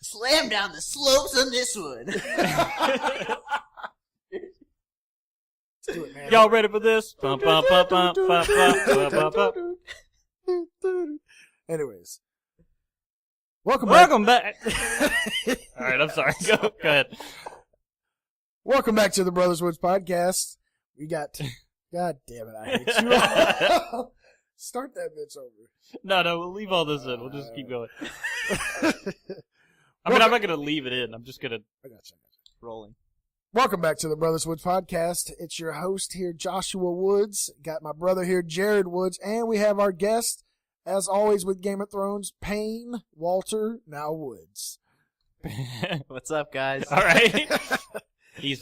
Slam down the slopes on this one. Let's do it, man. Y'all ready for this? Bum, bum, bum, bum, bum, bum, bum, bum, bum. Anyways. Welcome back. All right, I'm sorry. Go ahead. Welcome back to the Brothers Woods podcast. We got... God damn it, I hate you. Start that bitch over. No, we'll leave all this in. We'll just keep going. I'm not going to leave it in. I'm just going to... I got you. Rolling. Welcome back to the Brothers Woods podcast. It's your host here, Joshua Woods. Got my brother here, Jared Woods. And we have our guest, as always with Game of Thrones, Payne Walter, now Woods. What's up, guys? All right. He's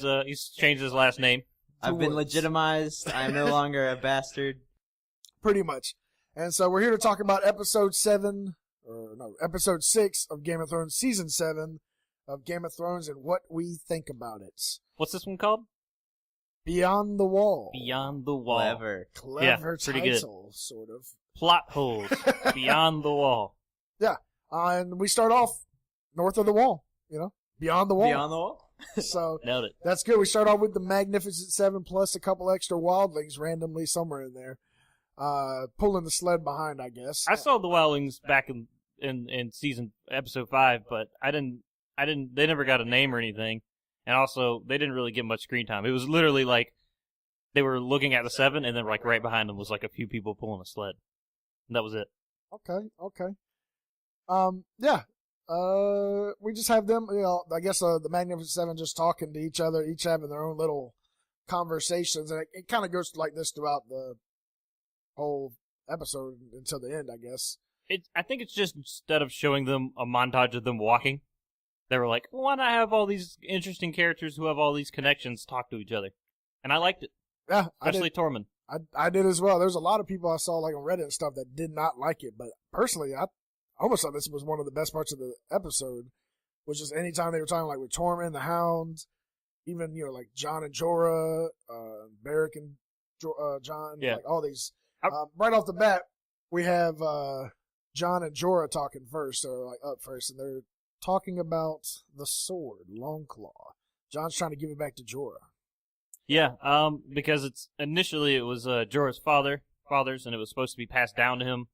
changed his last name. I've been legitimized. I'm no longer a bastard. Pretty much. And so we're here to talk about episode 6 of Game of Thrones, season 7 of Game of Thrones, and what we think about it. What's this one called? Beyond the Wall. Beyond the Wall. Clever pretty title, good. Sort of. Plot holes. Beyond the Wall. Yeah. And we start off north of the wall, beyond the wall. Beyond the Wall? So Nailed it. that's good. We start off with the Magnificent Seven plus a couple extra wildlings randomly somewhere in there, pulling the sled behind, I guess. I saw the wildlings back in episode 5, but they never got a name or anything. And also, they didn't really get much screen time. It was literally like they were looking at the 7, and then like right behind them was like a few people pulling a sled. And that was it. Okay. Yeah. We just have them, I guess the Magnificent Seven just talking to each other, each having their own little conversations, and it kind of goes like this throughout the whole episode until the end, I guess. I think it's just instead of showing them a montage of them walking, they were like, why not have all these interesting characters who have all these connections talk to each other? And I liked it. Yeah. Especially Tormund. I did as well. There's a lot of people I saw like on Reddit and stuff that did not like it, but personally, I almost thought this was one of the best parts of the episode, which is anytime they were talking like with Tormund, the Hound, even, like Jon and Jorah, Beric and Jon, like all these. Right off the bat, we have Jon and Jorah talking first, so like up first, and they're talking about the sword, Longclaw. Jon's trying to give it back to Jorah. Yeah, because it was Jorah's father's, and it was supposed to be passed down to him,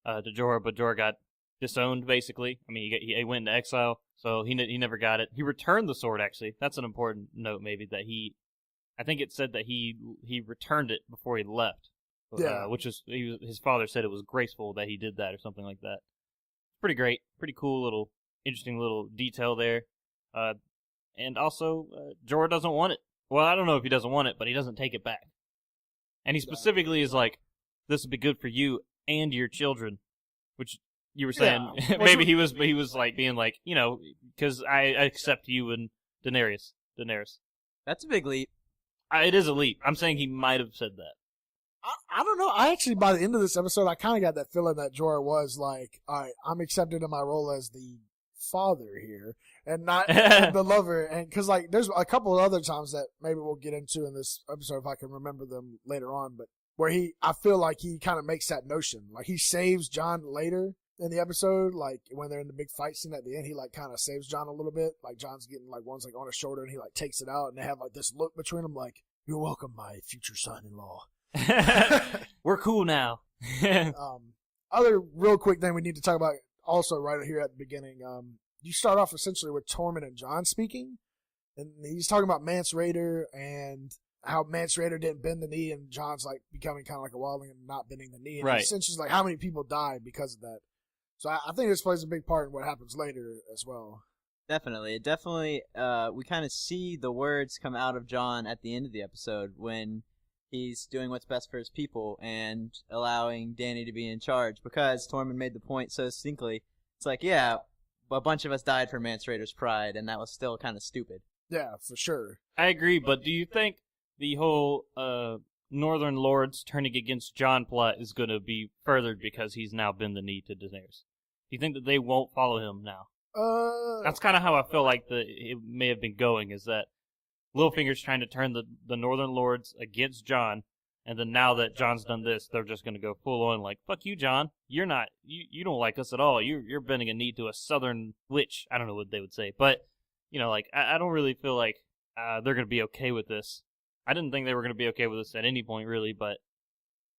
to Jorah, but Jorah got disowned, basically. I mean, he went into exile, so he never got it. He returned the sword, actually. That's an important note, maybe, that I think it said that he returned it before he left. Yeah. Which is, his father said it was graceful that he did that or something like that. Pretty great. Pretty cool interesting little detail there. And also, Jorah doesn't want it. Well, I don't know if he doesn't want it, but he doesn't take it back. And he specifically is like, this would be good for you and your children, which you were saying. Yeah. Maybe he was like being like, because I accept you and Daenerys. That's a big leap. It is a leap. I'm saying he might have said that. I don't know. I actually, by the end of this episode, I kind of got that feeling that Jorah was like, all right, I'm accepted in my role as the father here and not the lover. And because, like, there's a couple of other times that maybe we'll get into in this episode if I can remember them later on, but where I feel like he kind of makes that notion. Like, he saves Jon later in the episode, like, when they're in the big fight scene at the end, he, like, kind of saves Jon a little bit. Like, Jon's getting, like, one's, like, on his shoulder, and he, like, takes it out, and they have, like, this look between them, like, you're welcome, my future son-in-law. We're cool now. Other real quick thing we need to talk about also right here at the beginning. You start off essentially with Tormund and Jon speaking, and he's talking about Mance Rayder and how Mance Rayder didn't bend the knee, and Jon's like becoming kind of like a wildling and not bending the knee. And right. Essentially, like how many people died because of that. So I think this plays a big part in what happens later as well. Definitely. It definitely, we kind of see the words come out of Jon at the end of the episode when he's doing what's best for his people and allowing Dany to be in charge, because Tormund made the point so succinctly. It's like, yeah, a bunch of us died for Mance Rayder's pride, and that was still kind of stupid. Yeah, for sure. I agree, but do you think the whole Northern Lords turning against Jon plot is going to be furthered because he's now been the knee to Daenerys? Do you think that they won't follow him now? That's kind of how I feel like it may have been going, is that Littlefinger's trying to turn the Northern Lords against Jon, And then now that John's done this, they're just going to go full on like, fuck you, John. You're not, you don't like us at all. You're bending a knee to a southern witch. I don't know what they would say. But, like, I don't really feel like they're going to be okay with this. I didn't think they were going to be okay with this at any point, really. But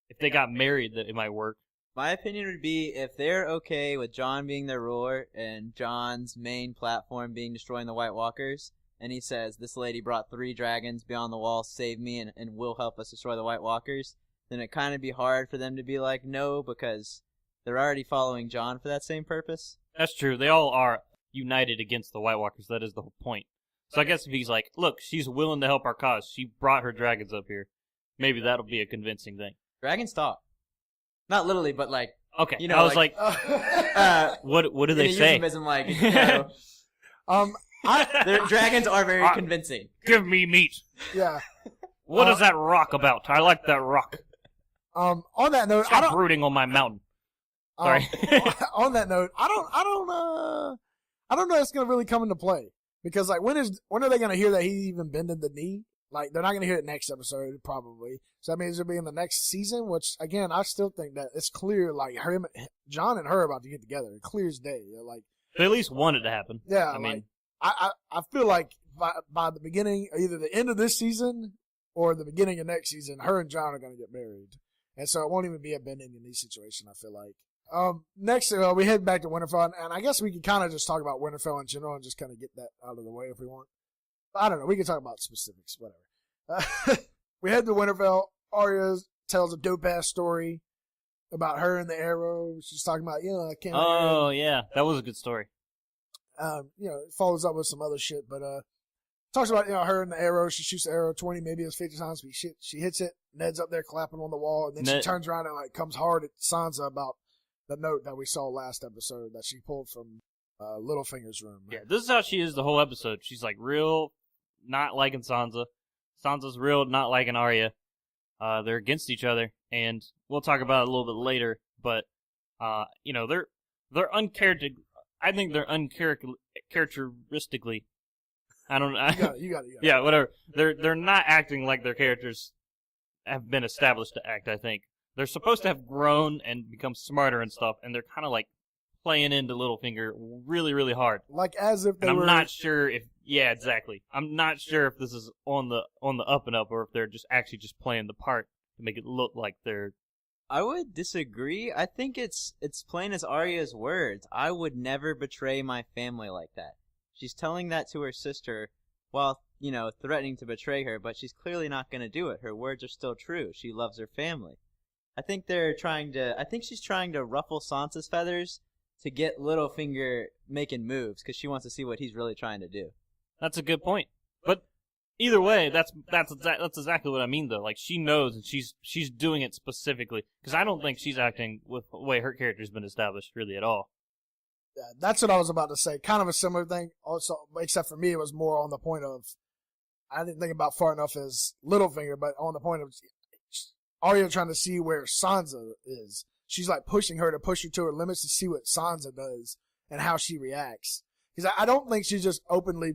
if they got married, that it might work. My opinion would be if they're okay with John being their ruler and John's main platform being destroying the White Walkers, and he says, this lady brought 3 dragons beyond the wall, save me, and will help us destroy the White Walkers, then it kind of be hard for them to be like, no, because they're already following John for that same purpose. That's true. They all are united against the White Walkers. That is the whole point. So I guess if he's like, look, she's willing to help our cause. She brought her dragons up here. Maybe that'll be a convincing thing. Dragons talk. Not literally, but like, okay. I was like what do they say? Euphemism, like, their dragons are very convincing. Give me meat. Yeah. What is that rock about? I like that rock. On that note, Stop brooding on my mountain. Sorry. On that note, I don't know if it's gonna really come into play because like when are they gonna hear that he even bended the knee? Like they're not gonna hear it next episode probably. So that means it'll be in the next season. Which again, I still think that it's clear like John and her are about to get together. Clear as day. Like they at least want it to happen. Yeah. I mean, I feel like by the beginning, either the end of this season or the beginning of next season, her and John are going to get married. And so it won't even be a bending the knee situation, I feel like. Next, we head back to Winterfell, and I guess we can kind of just talk about Winterfell in general and just kind of get that out of the way if we want. I don't know. We can talk about specifics, whatever. We head to Winterfell. Arya tells a dope-ass story about her and the arrow. She's talking about, I can't. Oh, yeah. That was a good story. It follows up with some other shit, but talks about her and the arrow. She shoots the arrow 20, maybe it's 50 times. But she hits it. Ned's up there clapping on the wall, and then she turns around and like comes hard at Sansa about the note that we saw last episode that she pulled from Littlefinger's room. Yeah, this is how she is the whole episode. She's like real not liking Sansa. Sansa's real not liking Arya. They're against each other, and we'll talk about it a little bit later. But they're uncharacteristic. I think they're uncharacteristically. I don't know. You got it. Yeah, whatever. They're not acting like their characters have been established to act. I think they're supposed to have grown and become smarter and stuff, and they're kind of like playing into Littlefinger really, really hard. Like as if they and were. I'm not sure if. Yeah, exactly. I'm not sure if this is on the up and up, or if they're just actually just playing the part to make it look like they're. I would disagree. I think it's plain as Arya's words. I would never betray my family like that. She's telling that to her sister while, threatening to betray her, but she's clearly not going to do it. Her words are still true. She loves her family. I think she's trying to ruffle Sansa's feathers to get Littlefinger making moves because she wants to see what he's really trying to do. That's a good point. But either way, that's exactly what I mean, though. Like, she knows, and she's doing it specifically. Because I don't think she's acting with the way her character's been established, really, at all. Yeah, that's what I was about to say. Kind of a similar thing, also, except for me, it was more on the point of, I didn't think about far enough as Littlefinger, but on the point of Arya trying to see where Sansa is. She's, like, pushing her to push her to her limits to see what Sansa does and how she reacts. Because I don't think she's just openly,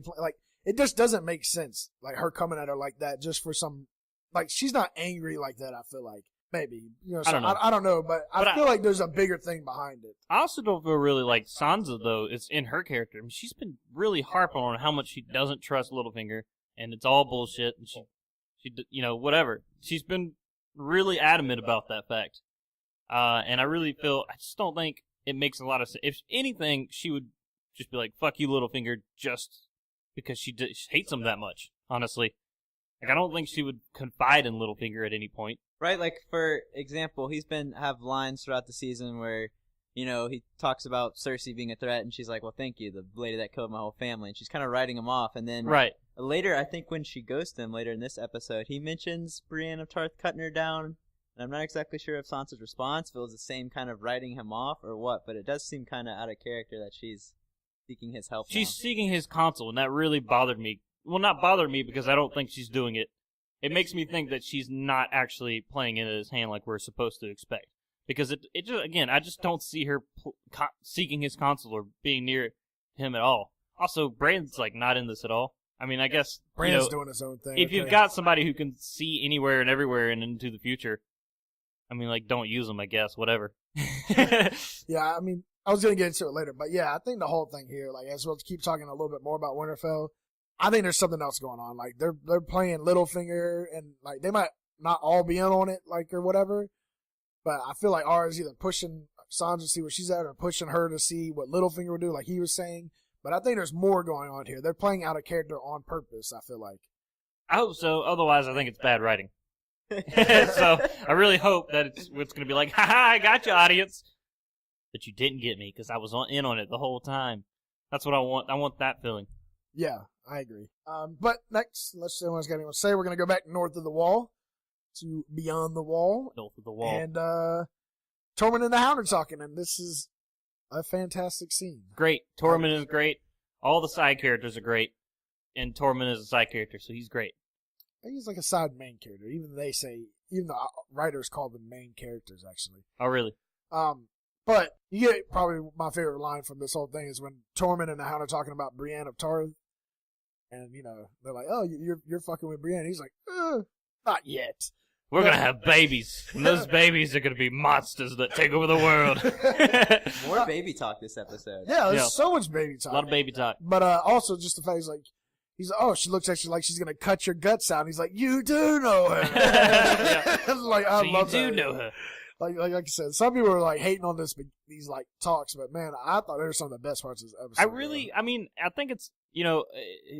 it just doesn't make sense, like, her coming at her like that just for some, like, she's not angry like that, I feel like. Maybe. I don't know, but I feel like there's a bigger thing behind it. I also don't feel really like Sansa, though, is in her character. I mean, she's been really harping on how much she doesn't trust Littlefinger, and it's all bullshit, and she whatever. She's been really adamant about that fact. And I just don't think it makes a lot of sense. If anything, she would just be like, fuck you, Littlefinger, just because she hates him that much, honestly. Like, I don't think she would confide in Littlefinger at any point. Right, like, for example, he's have lines throughout the season where, he talks about Cersei being a threat, and she's like, well, thank you, the lady that killed my whole family, and she's kind of writing him off, and then right. Later, I think when she ghosts him later in this episode, he mentions Brienne of Tarth cutting her down, and I'm not exactly sure if Sansa's response feels the same kind of writing him off or what, but it does seem kind of out of character that she's seeking his help She's now. seeking his counsel, and that really bothered me. Well, not bothered me because I don't think she's doing it. It makes me think that she's not actually playing into his hand like we're supposed to expect. Because it just, again, I just don't see her seeking his counsel or being near him at all. Also, Brandon's, like, not in this at all. I mean, I guess Brand's doing his own thing. If you've got somebody who can see anywhere and everywhere and into the future, I mean, like, don't use them, I guess. Whatever. Yeah, I mean, I was gonna get into it later, but yeah, I think the whole thing here, like, as we'll keep talking a little bit more about Winterfell, I think there's something else going on. Like, they're playing Littlefinger, and like they might not all be in on it, like, or whatever. But I feel like Arya's either pushing Sansa to see where she's at, or pushing her to see what Littlefinger would do, like he was saying. But I think there's more going on here. They're playing out a character on purpose, I feel like. I hope so. Otherwise, I think it's bad writing. So I really hope that it's going to be like, ha ha, I got you, audience. But you didn't get me because I was in on it the whole time. That's what I want. I want that feeling. Yeah, I agree. But next, unless anyone's got anything to say, we're going to go back north of the wall to Beyond the Wall. North of the Wall. And Tormund and the Hound are talking, and this is a fantastic scene. Great. Tormund is great. All the side characters are great. And Tormund is a side character, so he's great. I think he's like a side main character. Even the writers call them main characters, actually. Oh, really? But you get probably my favorite line from this whole thing is when Tormund and the Hound are talking about Brienne of Tarth. And, they're like, oh, you're fucking with Brienne. He's like, not yet. We're going to have babies. And those babies are going to be monsters that take over the world. More baby talk this episode. Yeah, there's so much baby talk. A lot of baby talk. But also just the fact he's like, oh, she looks at you like she's going to cut your guts out. And he's like, you do know her. Like, I love that. You do know her. Like I said, some people are like hating on these like talks, but man, I thought they were some of the best parts of this episode. I think it's,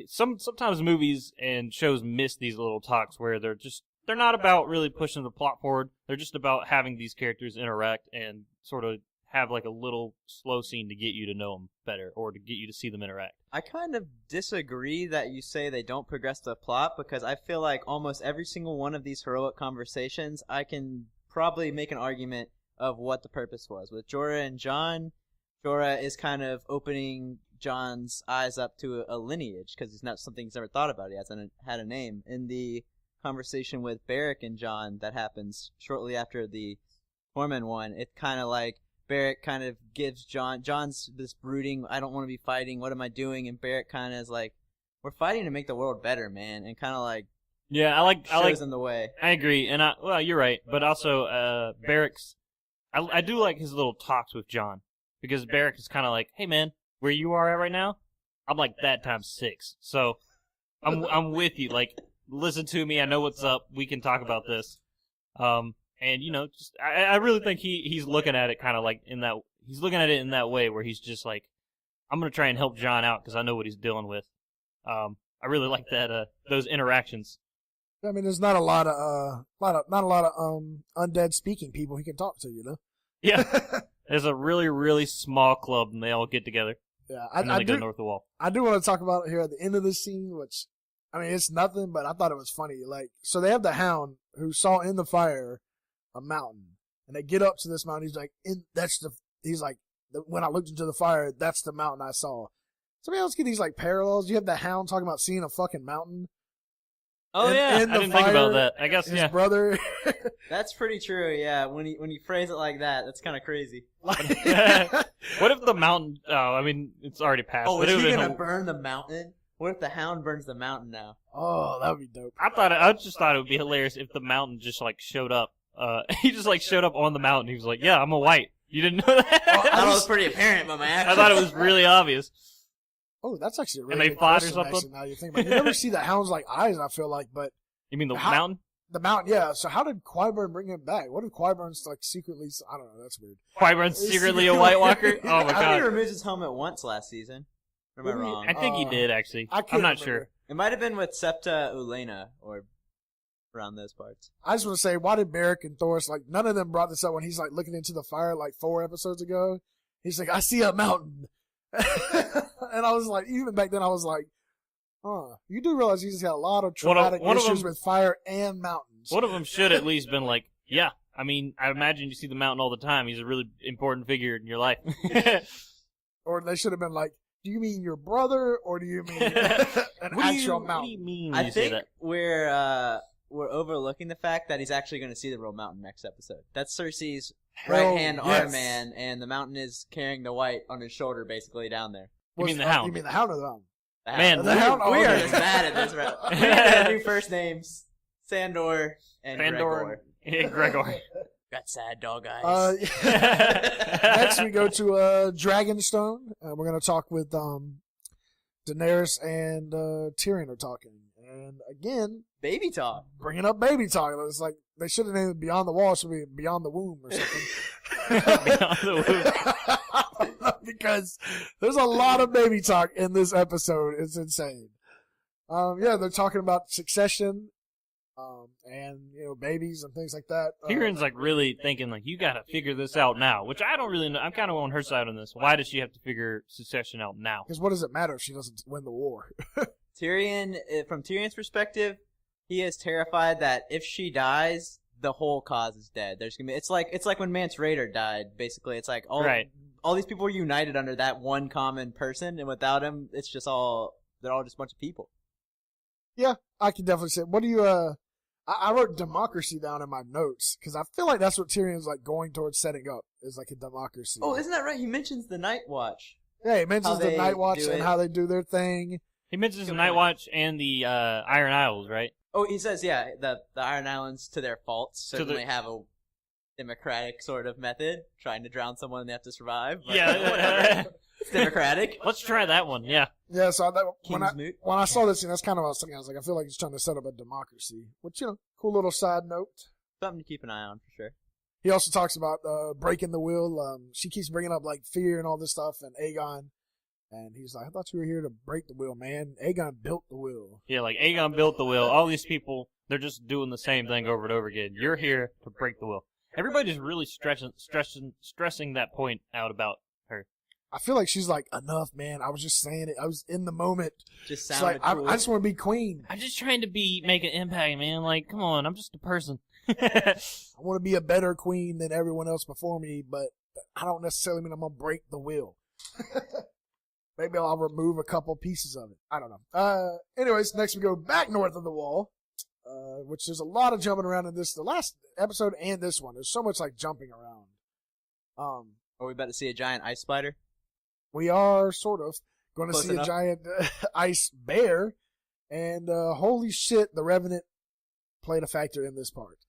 sometimes movies and shows miss these little talks where they're not about really pushing the plot forward. They're just about having these characters interact and sort of have like a little slow scene to get you to know them better or to get you to see them interact. I kind of disagree that you say they don't progress the plot, because I feel like almost every single one of these heroic conversations, I can probably make an argument of what the purpose was. With Jorah and Jon, Jorah is kind of opening Jon's eyes up to a lineage, because it's not something he's ever thought about. He hasn't had a name. In the conversation with Beric and Jon that happens shortly after the Tormund one, it kind of like Beric kind of gives Jon's this brooding, I don't want to be fighting, what am I doing? And Beric kind of is like, we're fighting to make the world better, man, and kind of like shows him the way. I agree, and you're right, but also Beric's, I do like his little talks with Jon, because Beric is kind of like, hey man, where you are at right now, I'm like that times 6, so I'm with you, like, listen to me, I know what's up, we can talk about this. And I really think he's looking at it kind of like he's looking at it in that way where he's just like, I'm gonna try and help Jon out because I know what he's dealing with. I really like that those interactions. I mean, there's not a lot of undead speaking people he can talk to, Yeah, there's a really, really small club and they all get together. Yeah, and then they go north of the wall. I do want to talk about it here at the end of this scene, which, I mean, it's nothing, but I thought it was funny. Like, so they have the Hound who saw in the fire a mountain, and they get up to this mountain. He's like, when I looked into the fire, that's the mountain I saw. Somebody else get these like parallels. You have the Hound talking about seeing a fucking mountain. Oh yeah, I didn't think about that. I guess his brother. That's pretty true. Yeah, when you phrase it like that, that's kind of crazy. What if the mountain? Oh, I mean, it's already passed. Oh, is he gonna burn the mountain? What if the Hound burns the mountain now? Oh, that would be dope. I just thought it would be hilarious if the mountain just like showed up. He just like showed up on the mountain. He was like, "Yeah, I'm a white. You didn't know that?" I thought it was pretty apparent, but my actions. I thought it was really obvious. Oh, that's actually a really and they good fought question, or something. Actually, now you think about it. You never see the Hound's like eyes. I feel like, but you mean the mountain? The mountain, yeah. So how did Qyburn bring him back? What if Qyburn's like secretly? I don't know. That's weird. Qyburn's secretly a White Walker. Oh my god! I think he removed his helmet once last season. Am I wrong? I think he did actually. I'm not sure. It might have been with Septa Ulena or around those parts. I just want to say, why did Beric and Thoros, like, none of them brought this up when he's like looking into the fire like 4 episodes ago? He's like, I see a mountain. And I was like, even back then I was like, you do realize he's got a lot of traumatic issues with fire and mountains. One of them should at least been like, yeah, I mean, I imagine you see the mountain all the time. He's a really important figure in your life. Or they should have been like, do you mean your brother, or do you mean an actual mountain? What do you mean I think we're overlooking the fact that he's actually going to see the real mountain next episode. That's Cersei's right-hand arm man, and the mountain is carrying the white on his shoulder basically down there. You mean the Hound? You mean the Hound or the Mountain? Man, The Hound. We are okay. just mad at this, right? We need to do first names: Sandor and Gregor. Yeah, Gregor. Got sad dog eyes. Next, we go to Dragonstone. We're going to talk with Daenerys and Tyrion are talking. And again, Baby talk. bringing up baby talk. It's like they should have named it Beyond the Wall. It should be Beyond the Womb or something. Beyond the Womb. Because there's a lot of baby talk in this episode. It's insane. Yeah, they're talking about succession, and babies and things like that. Tyrion's like really thinking like you got to figure this out now, which I don't really know. I'm kind of on her side on this. Why does she have to figure succession out now? Because what does it matter if she doesn't win the war? Tyrion, from Tyrion's perspective, he is terrified that if she dies, the whole cause is dead. There's gonna be it's like when Mance Rayder died. Basically, it's like all these people were united under that one common person, and without him, it's just they're all just a bunch of people. Yeah, I can definitely say. What do you? I wrote democracy down in my notes because I feel like that's what Tyrion's like going towards setting up is like a democracy. Oh, isn't that right? He mentions the Night Watch. Yeah, he mentions the Night Watch do and it. how they do their thing. He mentions the Night Watch and the Iron Isles, right? Oh, he says, yeah, the Iron Islands, to their faults, certainly have a democratic sort of method, trying to drown someone and they have to survive. But Yeah. it's democratic. Let's try that one. Yeah. Yeah, so when King's I saw this scene, that's kind of what I was thinking. I was like, I feel like he's trying to set up a democracy, which cool little side note. Something to keep an eye on for sure. He also talks about breaking the will. She keeps bringing up like fear and all this stuff, and Aegon. And he's like, I thought you were here to break the will, man. Aegon built the will. Yeah, like Aegon built the will. All these people, they're just doing the same thing over and over again. You're here to break the will. Everybody's really stressing that point out about her. I feel like she's like, enough, man. I was just saying it. I was in the moment. Just She's sounded like, cool. I just want to be queen. I'm just trying to make an impact, man. Like, come on, I'm just a person. I want to be a better queen than everyone else before me, but I don't necessarily mean I'm going to break the will. Maybe I'll remove a couple pieces of it. I don't know. Anyways, next we go back north of the wall, which there's a lot of jumping around in the last episode and this one. There's so much like jumping around. Are we about to see a giant ice spider? We are sort of going to Close see enough. a giant ice bear, and holy shit, the Revenant played a factor in this part.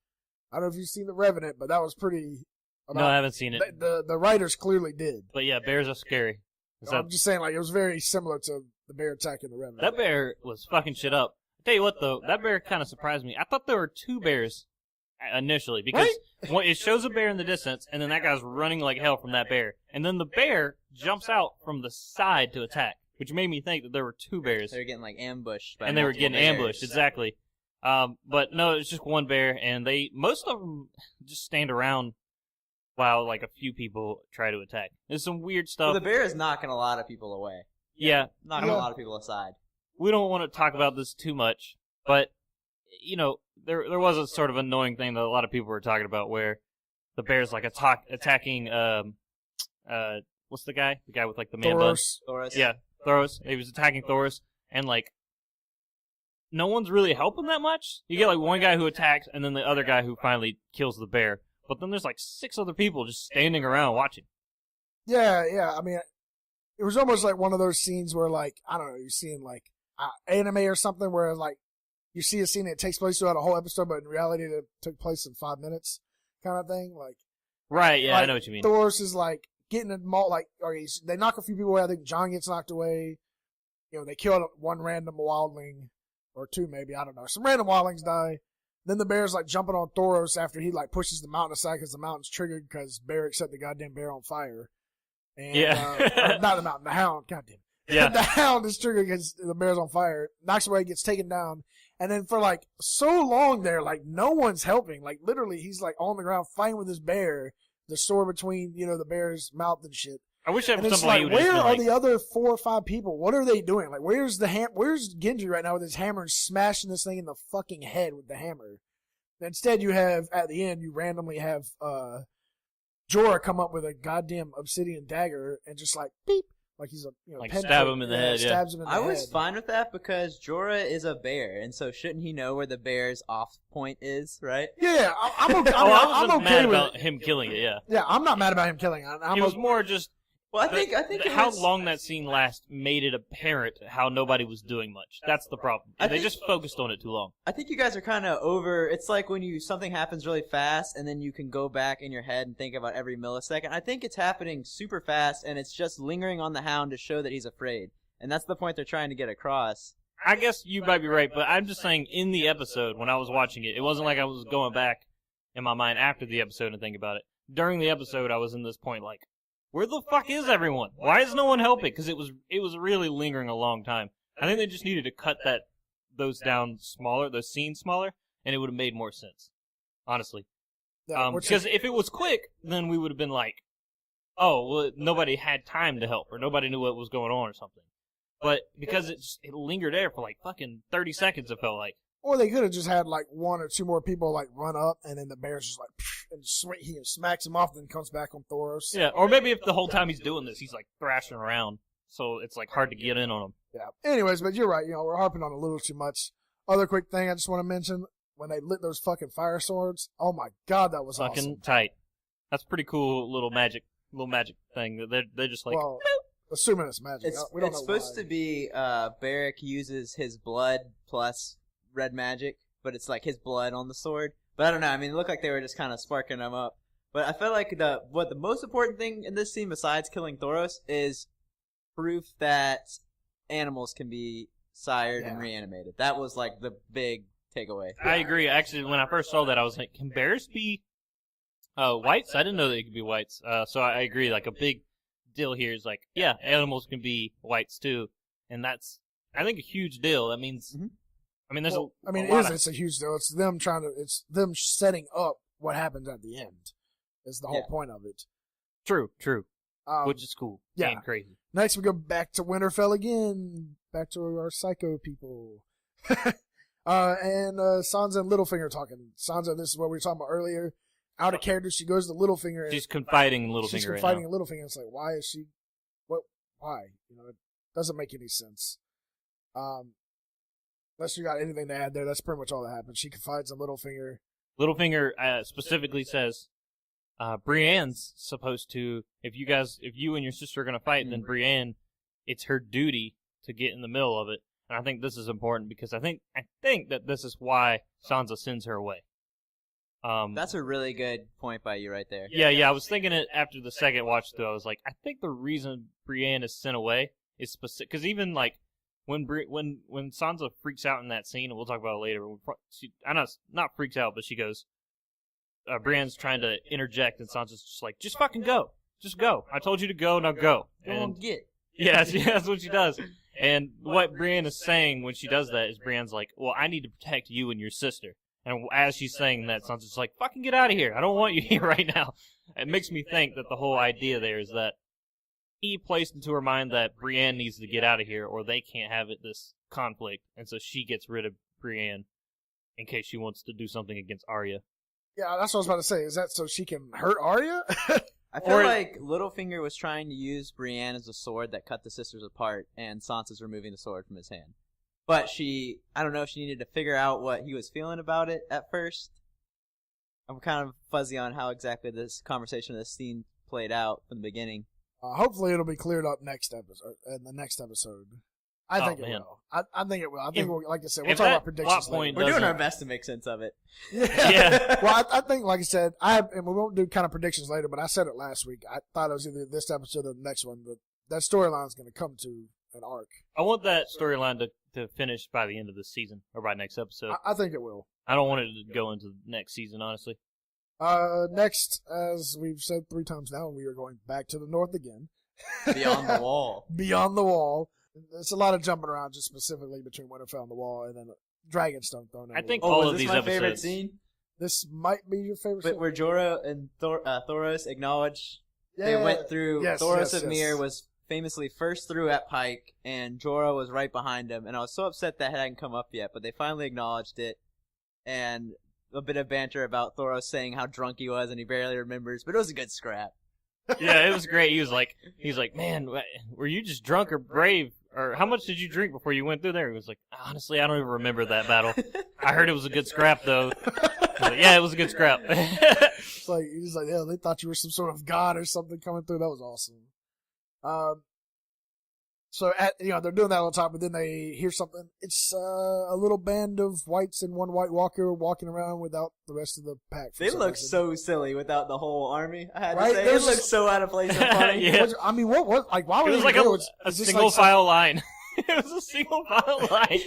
I don't know if you've seen the Revenant, but that was pretty. No, I haven't seen it. The writers clearly did. But yeah, bears are scary. I'm just saying, like, it was very similar to the bear attacking the Revenant. That bear was fucking shit up. I tell you what, though, that bear kind of surprised me. I thought there were two bears initially because it shows a bear in the distance, and then that guy's running like hell from that bear, and then the bear jumps out from the side to attack, which made me think that there were two bears, They were getting like ambushed. By and they were multiple getting bears. ambushed exactly. But no, it's just one bear, and most of them just stand around while like a few people try to attack. There's some weird stuff. Well, the bear is knocking a lot of people away. Yeah, Knocking a lot of people aside. we don't want to talk about this too much, but there was a sort of annoying thing that a lot of people were talking about where the bear's like attacking what's the guy with like the man bun? Thoros. Yeah, Thoros. He was attacking Thoros, and like no one's really helping that much. You get like one guy who attacks, and then the other guy who finally kills the bear. But then there's like 6 other people just standing around watching. Yeah. I mean, it was almost like one of those scenes where, like, I don't know, you're seeing like anime or something where like you see a scene that takes place throughout a whole episode, but in reality it took place in 5 minutes, kind of thing. Like, Right? Yeah, like, I know what you mean. Thoros is like getting a like, they knock a few people away. I think Jon gets knocked away. They killed one random wildling or two, maybe, I don't know. Some random wildlings die. Then the bear's like jumping on Thoros after he like pushes the mountain aside because the mountain's triggered because Beric set the goddamn bear on fire. And, Yeah. not the mountain, the hound. Goddamn. Yeah. The hound is triggered because the bear's on fire. Knocks away, gets taken down. And then for like so long there, like no one's helping. Like literally he's like on the ground fighting with his bear. The sword between, the bear's mouth and shit. I wish at And some it's point like, he would where just are been the other 4 or 5 people? What are they doing? Like, where's where's Gendry right now with his hammer and smashing this thing in the fucking head with the hammer? Instead, you have, at the end, you randomly have Jorah come up with a goddamn obsidian dagger and just like, beep, like he's a, Like pen stab trick. him in the head, yeah. Stabs him in the I was head. fine with that because Jorah is a bear, and so shouldn't he know where the bear's off point is, right? Yeah, I'm okay. I I'm wasn't okay mad with about it. him killing it. Yeah, Yeah, I'm not mad about him killing. it was more just Well, I think it how was, long that scene lasts made it apparent how nobody was doing much. That's the problem. They just focused on it too long. I think you guys are kind of over. It's like when something happens really fast, and then you can go back in your head and think about every millisecond. I think it's happening super fast, and it's just lingering on the Hound to show that he's afraid, and that's the point they're trying to get across. I guess you might be right, but I'm just saying in the episode when I was watching it, it wasn't like I was going back in my mind after the episode and think about it. During the episode, I was in this point like, where the fuck is everyone? Why is no one helping? Because it was really lingering a long time. I think they just needed to cut those down smaller, those scenes smaller, and it would have made more sense. Honestly. Yeah, Because if it was quick, then we would have been like, oh, well, nobody had time to help, or nobody knew what was going on or something. But because it lingered there for like fucking 30 seconds, it felt like. Or they could have just had like one or two more people like run up, and then the bear's just like, and he smacks him off, then comes back on Thoros. Yeah, or maybe if the whole time he's doing this, he's like thrashing around, so it's like hard to get in on him. Yeah. Anyways, but you're right. We're harping on a little too much. Other quick thing I just want to mention: when they lit those fucking fire swords, oh my god, that was fucking awesome. Tight. That's pretty cool little magic thing. They're just like. Well, assuming it's magic, we don't know supposed why. to be Barrick uses his blood plus red magic, but it's like his blood on the sword. But I don't know. I mean, it looked like they were just kind of sparking them up. But I felt like the most important thing in this scene, besides killing Thoros, is proof that animals can be sired and reanimated. That was like the big takeaway. I agree. Actually, when I first saw that, I was like, can bears be whites? I didn't know they could be whites. So I agree. Like a big deal here is like, yeah, animals can be whites too, and that's I think a huge deal. That means. Mm-hmm. I mean, it's a huge deal. It's them setting up what happens at the end. Is the whole point of it. True. Which is cool. Yeah. And crazy. Next, we go back to Winterfell again. Back to our psycho people. And Sansa and Littlefinger talking. Sansa, this is what we were talking about earlier. Out of character, she goes to Littlefinger. She's confiding in Littlefinger. She's confiding in Littlefinger. It's like, why is she? Why? It doesn't make any sense. Unless you got anything to add there, that's pretty much all that happens. She confides in Littlefinger. Littlefinger specifically says, Brienne's supposed to, if you and your sister are going to fight, then Brienne, it's her duty to get in the middle of it. And I think this is important because I think that this is why Sansa sends her away. That's a really good point by you right there. Yeah. I was thinking it after the second watch through. I was like, I think the reason Brienne is sent away is specific, because even like, when Sansa freaks out in that scene, and we'll talk about it later, not freaks out, but she goes, Brienne's trying to interject, and Sansa's just like, just fucking go. Just go. I told you to go, now go. And get. Yeah, that's what she does. And what Brienne is saying when she does that is Brienne's like, well, I need to protect you and your sister. And as she's saying that, Sansa's like, fucking get out of here. I don't want you here right now. It makes me think that the whole idea there is that he placed into her mind that Brienne needs to get out of here or they can't have this conflict. And so she gets rid of Brienne in case she wants to do something against Arya. Yeah, that's what I was about to say. Is that so she can hurt Arya? I feel like Littlefinger was trying to use Brienne as a sword that cut the sisters apart, and Sansa's removing the sword from his hand. But I don't know if she needed to figure out what he was feeling about it at first. I'm kind of fuzzy on how exactly this conversation, this scene played out from the beginning. Hopefully it'll be cleared up in the next episode. I think it will. I think it will. I think, like I said, we'll talk about predictions later. We're doing our best to make sense of it. Yeah. Well, I think, like I said, and we won't do kind of predictions later, but I said it last week. I thought it was either this episode or the next one, but that storyline's going to come to an arc. I want that storyline to finish by the end of this season, or by next episode. I think it will. I don't want it to go into next season, honestly. Next, as we've said 3 times now, we are going back to the north again. Beyond the Wall. Beyond the Wall. It's a lot of jumping around, just specifically between Winterfell and the Wall, and then Dragonstone thrown in. I think all of these my episodes. Favorite scene? This might be your favorite scene. Where Jorah and Thoros acknowledge they went through. Thoros of Myr was famously first through at Pike, and Jorah was right behind him. And I was so upset that hadn't come up yet, but they finally acknowledged it. And a bit of banter about Thoros saying how drunk he was and he barely remembers, but it was a good scrap. Yeah, it was great. He was like, man, were you just drunk or brave? Or how much did you drink before you went through there? He was like, honestly, I don't even remember that battle. I heard it was a good scrap, though. Like, yeah, it was a good scrap. He's like, yeah, they thought you were some sort of god or something coming through. That was awesome. So they're doing that all the time, but then they hear something. It's a little band of whites and one White Walker walking around without the rest of the pack. They look so silly without the whole army. I had Right? to say, it looks so out of place and funny. Yeah. I mean, what? Like, why It would was like a is this single like file line. It was a single file line.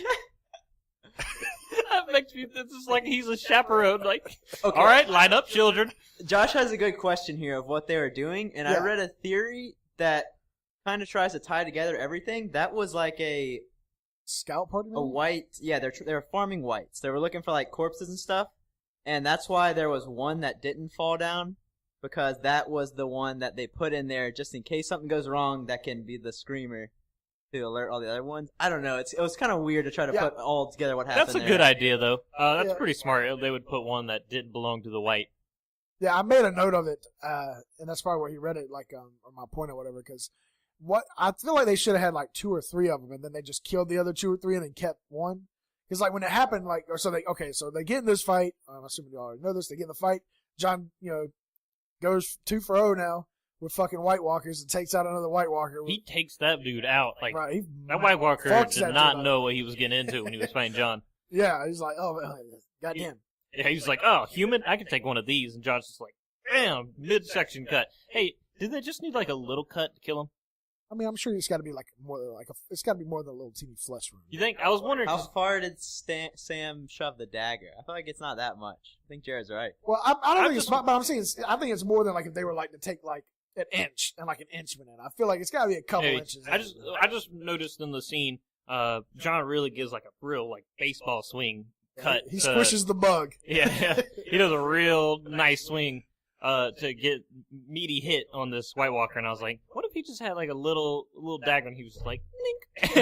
That makes me. It's just like he's a chaperone. Like, Okay. all right, line up, children. Josh has a good question here of what they were doing, and I Yeah. read a theory that kind of tries to tie together everything. That was like a scout party? Maybe? white. Yeah, they were farming whites. They were looking for like corpses and stuff, and that's why there was one that didn't fall down, because that was the one that they put in there just in case something goes wrong. That can be the screamer to alert all the other ones. I don't know. It was kind of weird to try to put all together what happened. That's a there. good idea, though. That's Yeah. pretty smart. They would put one that didn't belong to the white. Yeah, I made a note of it, and that's probably where he read it, like on my point or whatever. Because I feel like they should have had like 2 or 3 of them, and then they just killed the other 2 or 3 and then kept one. Because like when it happened, so they get in this fight. I'm assuming you already know this. They get in the fight. John, goes 2 for 0 now with fucking White Walkers and takes out another White Walker. He takes that dude out. Like Right, that White Walker fucks did that not dude know what he was getting into when he was fighting John. Yeah, he's like, oh, goddamn. Yeah, he's like, oh, human? I can take one of these. And John's just like, bam, midsection cut. Hey, did they just need like a little cut to kill him? I mean, I'm sure it's got to be it's got to be more than a little teeny flesh wound. You think? I was wondering. How far did Sam shove the dagger? I feel like it's not that much. I think Jared's right. Well, I don't think just- it's, but I'm saying I think it's more than like if they were like to take like an inch and like an inch went in. I feel like it's got to be a couple Maybe. inches. I just noticed in the scene, John really gives like a real like baseball swing cut. He to- squishes the bug. Yeah, he does a real nice swing to get meaty hit on this White Walker, and I was like, what if he just had like a little dagger and he was just like, link.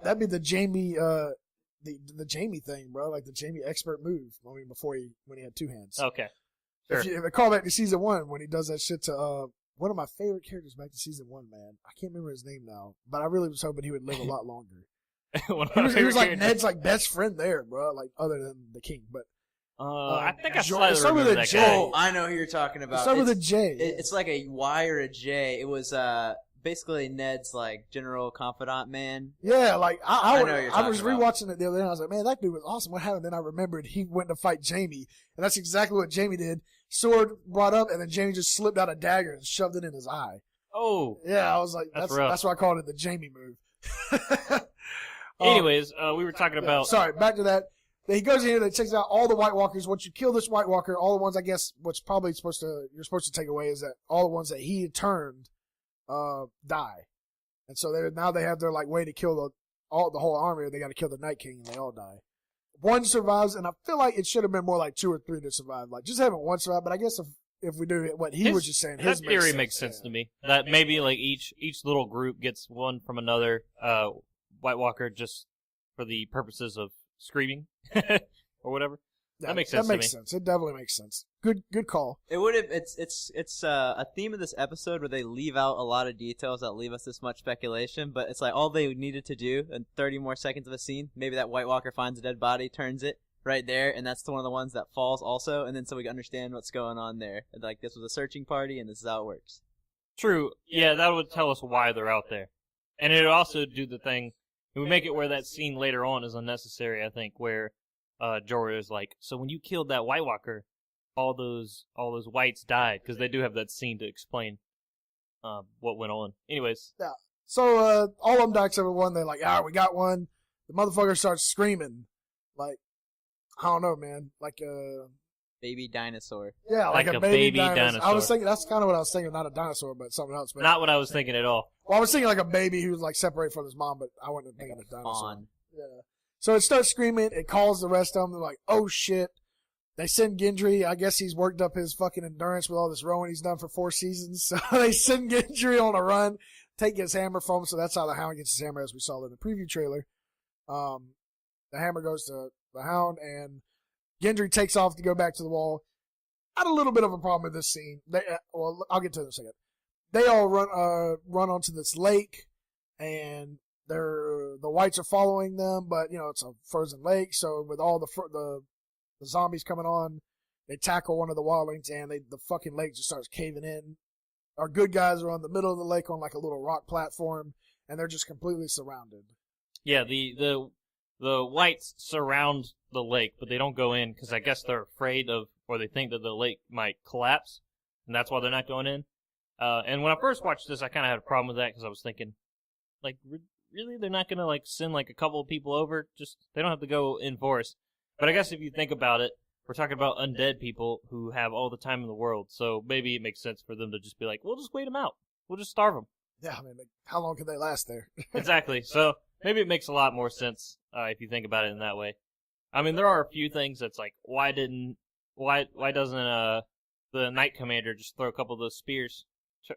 That'd be the Jamie, the Jamie thing, bro. Like the Jamie expert move. I mean, when he had 2 hands. Okay, sure. If I call back to season 1 when he does that shit to one of my favorite characters back to season 1, man. I can't remember his name now, but I really was hoping he would live a lot longer. One of He my was favorite like characters. Ned's like best friend there, bro. Like other than the king, but I think I Joy- slightly some of remember the that J- guy. Oh, I know who you're talking about. start with a It's- J. It's like a Y or a J. It was basically Ned's like general confidant man. Yeah, like I know what you're I was talking rewatching it the other day. And I was like, man, that dude was awesome. What happened? Then I remembered he went to fight Jamie, and that's exactly what Jamie did. Sword brought up, and then Jamie just slipped out a dagger and shoved it in his eye. Oh. Yeah, I was like, That's rough. that's why I called it the Jamie move. Anyways, we were talking about. Sorry, back to that. He goes in here, they takes out all the White Walkers. Once you kill this White Walker, all the ones I guess what's probably you're supposed to take away is that all the ones that he had turned die. And so now they have their like way to kill the whole army. They got to kill the Night King, and they all die. One survives, and I feel like it should have been more like 2 or 3 to survive. Like just having one survive. But I guess if we do what he was just saying, his that theory makes sense to me. That maybe like each little group gets one from another White Walker just for the purposes of screaming or whatever. Yeah, that makes sense. That makes to me. sense. It definitely makes sense. Good call. It would have. It's a theme of this episode where they leave out a lot of details that leave us this much speculation. But it's like all they needed to do in 30 more seconds of a scene. Maybe that White Walker finds a dead body, turns it right there, and that's one of the ones that falls also. And then so we can understand what's going on there. Like this was a searching party, and this is how it works. True. Yeah, that would tell us why they're out there, and it would also do the thing. It would make it where that scene later on is unnecessary. I think where Jorah is like, so when you killed that White Walker, all those whites died, because they do have that scene to explain what went on. Anyways, So all of them die except for one. They're like, all right, we got one. The motherfucker starts screaming, like, I don't know, man, like Baby dinosaur. yeah, like, Like a a baby baby dinosaur. I was dinosaur. thinking that's kind of what I was thinking, not a dinosaur, but something else. But, not what I was thinking at all. well, I was thinking like a baby who was like separated from his mom, but I wasn't thinking a dinosaur. Fawn. Yeah. So it starts screaming. It calls the rest of them. They're like, oh shit. They send Gendry. I guess he's worked up his fucking endurance with all this rowing he's done for 4 seasons. So they send Gendry on a run, take his hammer from him. So that's how the Hound gets his hammer, as we saw in the preview trailer. The hammer goes to the Hound, and Gendry takes off to go back to the wall. I had a little bit of a problem with this scene. Well, I'll get to it in a second. They all run onto this lake, and the whites are following them, but it's a frozen lake. So with all the zombies coming on, they tackle one of the wildlings, and the fucking lake just starts caving in. our good guys are on the middle of the lake on like a little rock platform, and they're just completely surrounded. Yeah, the whites surround the lake, but they don't go in because I guess they're afraid of, or they think that the lake might collapse, and that's why they're not going in. And when I first watched this, I kind of had a problem with that because I was thinking, like, really, they're not gonna like send like a couple of people over? Just they don't have to go in force. But I guess if you think about it, we're talking about undead people who have all the time in the world, so maybe it makes sense for them to just be like, we'll just wait them out. We'll just starve them. Yeah, I mean, like, how long can they last there? Exactly. So maybe it makes a lot more sense if you think about it in that way. I mean, there are a few things that's like, why doesn't the Knight Commander just throw a couple of those spears,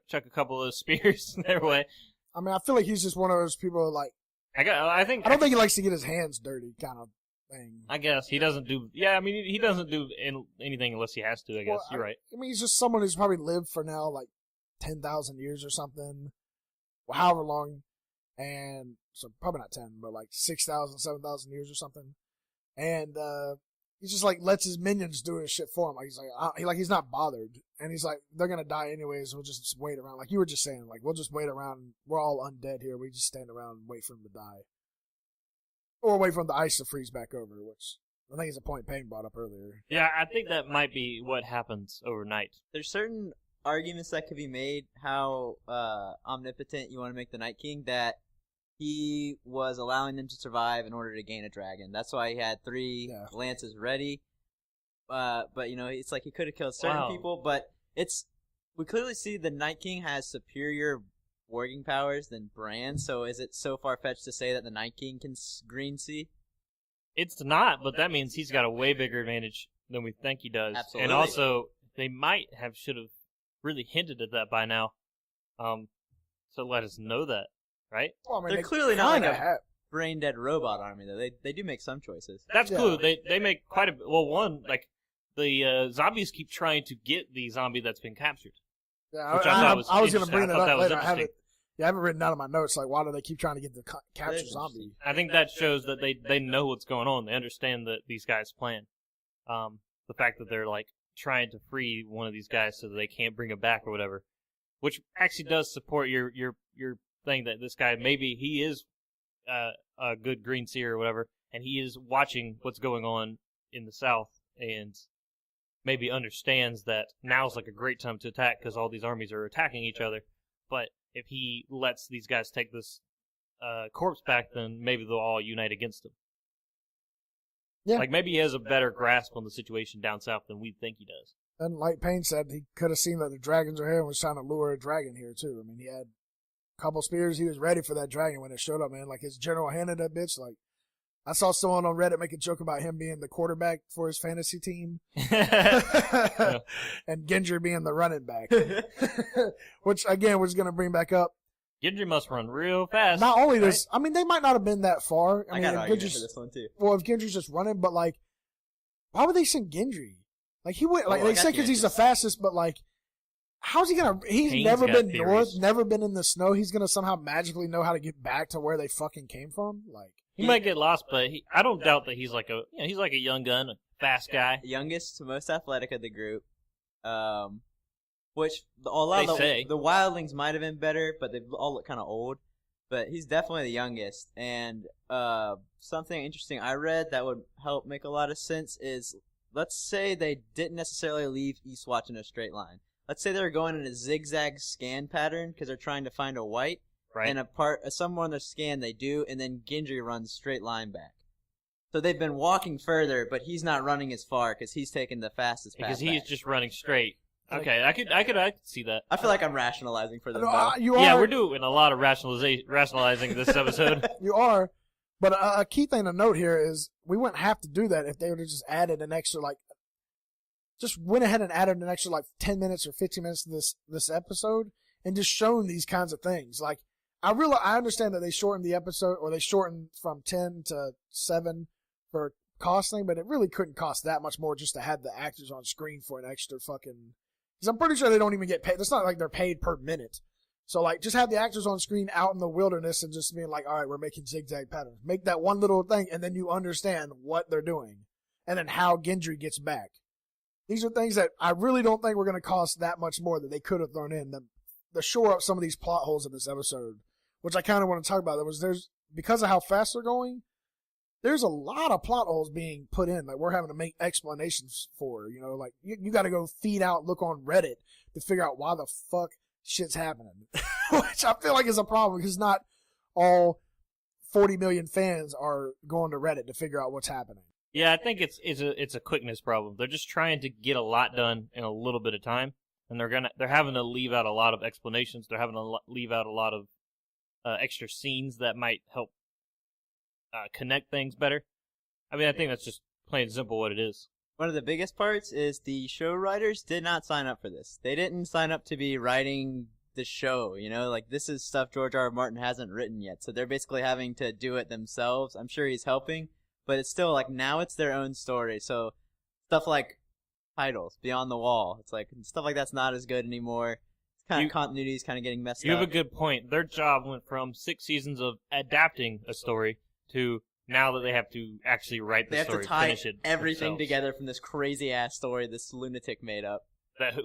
chuck a couple of those spears their way? I mean, I feel like he's just one of those people like. I don't think he likes to get his hands dirty, kind of thing. I guess he doesn't do. Yeah, I mean, he doesn't do anything unless he has to. I guess you're right. I mean, he's just someone who's probably lived for now like 10,000 years or something, or however long, and so probably not 10, but like 6,000, 7,000 years or something, and he just like lets his minions do his shit for him. Like he's not bothered, and he's like, they're gonna die anyways. We'll just wait around. Like you were just saying, like we'll just wait around. We're all undead here. We just stand around and wait for him to die, or wait for the ice to freeze back over, which I think is a point Payne brought up earlier. Yeah, I think that might be what happens overnight. There's certain arguments that could be made how omnipotent you want to make the Night King, that he was allowing them to survive in order to gain a dragon. That's why he had 3 lances ready. But it's like he could have killed certain people, but we clearly see the Night King has superior warging powers than Bran, so is it so far-fetched to say that the Night King can green see? It's not, but that means he's got a way bigger advantage than we think he does. Absolutely. And also, they should have really hinted at that by now, to let us know that, right? Well, I mean, they're clearly not like a brain-dead robot army, though. They do make some choices. That's cool. They make quite a... Well, one, like, the zombies keep trying to get the zombie that's been captured. Yeah, which I was going to bring that up later. I haven't written down in my notes, like, why do they keep trying to get the captured zombie? I think that shows that they know what's going on. They understand that these guys' plan. The fact that they're, like, trying to free one of these guys so that they can't bring him back or whatever, which actually does support your thing that this guy, maybe he is a good green seer or whatever, and he is watching what's going on in the south and maybe understands that now's like a great time to attack because all these armies are attacking each other. But if he lets these guys take this corpse back, then maybe they'll all unite against him. Yeah. Like, maybe he has a better grasp on the situation down south than we think he does. And like Payne said, he could have seen that the dragons are here and was trying to lure a dragon here, too. I mean, he had a couple spears. He was ready for that dragon when it showed up, man. Like, his general handed that bitch. Like, I saw someone on Reddit make a joke about him being the quarterback for his fantasy team. And Gendry being the running back. Which, again, was going to bring back up. Gendry must run real fast. Not only this, I mean, they might not have been that far. I got an argument for this one, too. Well, if Gendry's just running, but, like, why would they send Gendry? Like, he went, like, they say because he's the fastest, but, like, how's he going to, he's never been north, never been in the snow. He's going to somehow magically know how to get back to where they fucking came from? Like, he might get lost, but I don't doubt that he's like he's like a young gun, a fast guy. Youngest, most athletic of the group. Which a lot of the wildlings might have been better, but they all look kind of old. But he's definitely the youngest. And something interesting I read that would help make a lot of sense is, let's say they didn't necessarily leave Eastwatch in a straight line. Let's say they're going in a zigzag scan pattern because they're trying to find a white. Right. And somewhere on their scan they do, and then Gendry runs straight line back. So they've been walking further, but he's not running as far because he's taking the fastest path because he's back. Just running straight. Okay, I could see that. I feel like I'm rationalizing for them. Yeah, we're doing a lot of rationalizing this episode. You are, but a key thing to note here is we wouldn't have to do that if they would have just added an extra, like, just went ahead and added an extra, like, 10 minutes or 15 minutes to this episode and just shown these kinds of things. Like, I understand that they shortened the episode, or they shortened from 10 to 7 for costing, but it really couldn't cost that much more just to have the actors on screen for an extra fucking... Because I'm pretty sure they don't even get paid. It's not like they're paid per minute. So, like, just have the actors on screen out in the wilderness and just being like, all right, we're making zigzag patterns. Make that one little thing, and then you understand what they're doing. And then how Gendry gets back. These are things that I really don't think were going to cost that much more that they could have thrown in. The shore up some of these plot holes in this episode, which I kind of want to talk about. Because of how fast they're going, there's a lot of plot holes being put in. Like, we're having to make explanations for, like, you got to go look on Reddit to figure out why the fuck shit's happening. Which I feel like is a problem, because not all 40 million fans are going to Reddit to figure out what's happening. Yeah, I think it's a quickness problem. They're just trying to get a lot done in a little bit of time, and they're having to leave out a lot of explanations. They're having to leave out a lot of extra scenes that might help connect things better. I mean, I think that's just plain and simple what it is. One of the biggest parts is the show writers did not sign up for this. They didn't sign up to be writing the show, like, this is stuff George R. R. Martin hasn't written yet, so they're basically having to do it themselves. I'm sure he's helping, but it's still, like, now it's their own story, so stuff like titles, Beyond the Wall, it's like, stuff like that's not as good anymore. Continuity is kind of getting messed up. You have a good point. Their job went from 6 seasons of adapting a story to now that they have to actually write the story, finish it. They have to tie everything together from this crazy-ass story this lunatic made up.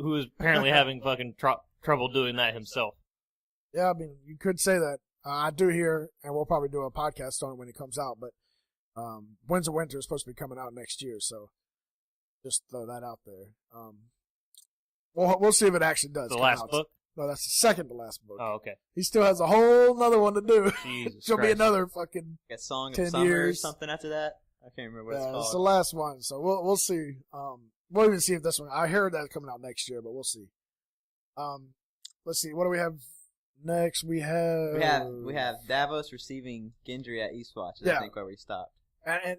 Who is apparently having fucking trouble doing that himself. Yeah, I mean, you could say that. I do hear, and we'll probably do a podcast on it when it comes out, but Winds of Winter is supposed to be coming out next year, so just throw that out there. We'll see if it actually does. The last book? No, that's the second to last book. Oh, okay. He still has a whole nother one to do. Jesus She'll Christ. be another fucking a Song 10 of Summer years. or something after that. I can't remember what it's called. It's the last one, so we'll see. We'll even see if this one. I heard that's coming out next year, but we'll see. Let's see. What do we have next? We have Davos receiving Gendry at Eastwatch. I think where we stopped. And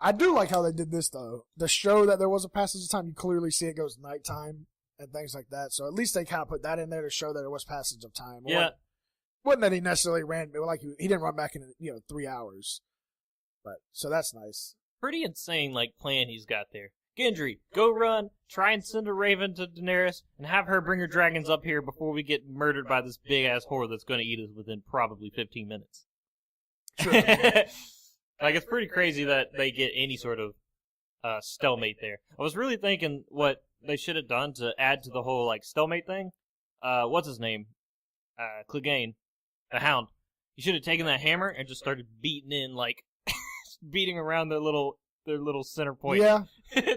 I do like how they did this though. The show that there was a passage of time, you clearly see it goes nighttime and things like that. So at least they kind of put that in there to show that there was passage of time. Yeah. Wasn't that he necessarily ran, like he didn't run back in 3 hours. But so that's nice. Pretty insane plan he's got there. Gendry, go run, try and send a raven to Daenerys, and have her bring her dragons up here before we get murdered by this big-ass whore that's going to eat us within probably 15 minutes. Sure. It's pretty crazy that they get any sort of stalemate there. I was really thinking what they should have done to add to the whole, stalemate thing. What's his name? Clegane, the Hound. He should have taken that hammer and just started beating in, beating around their little center point. Yeah.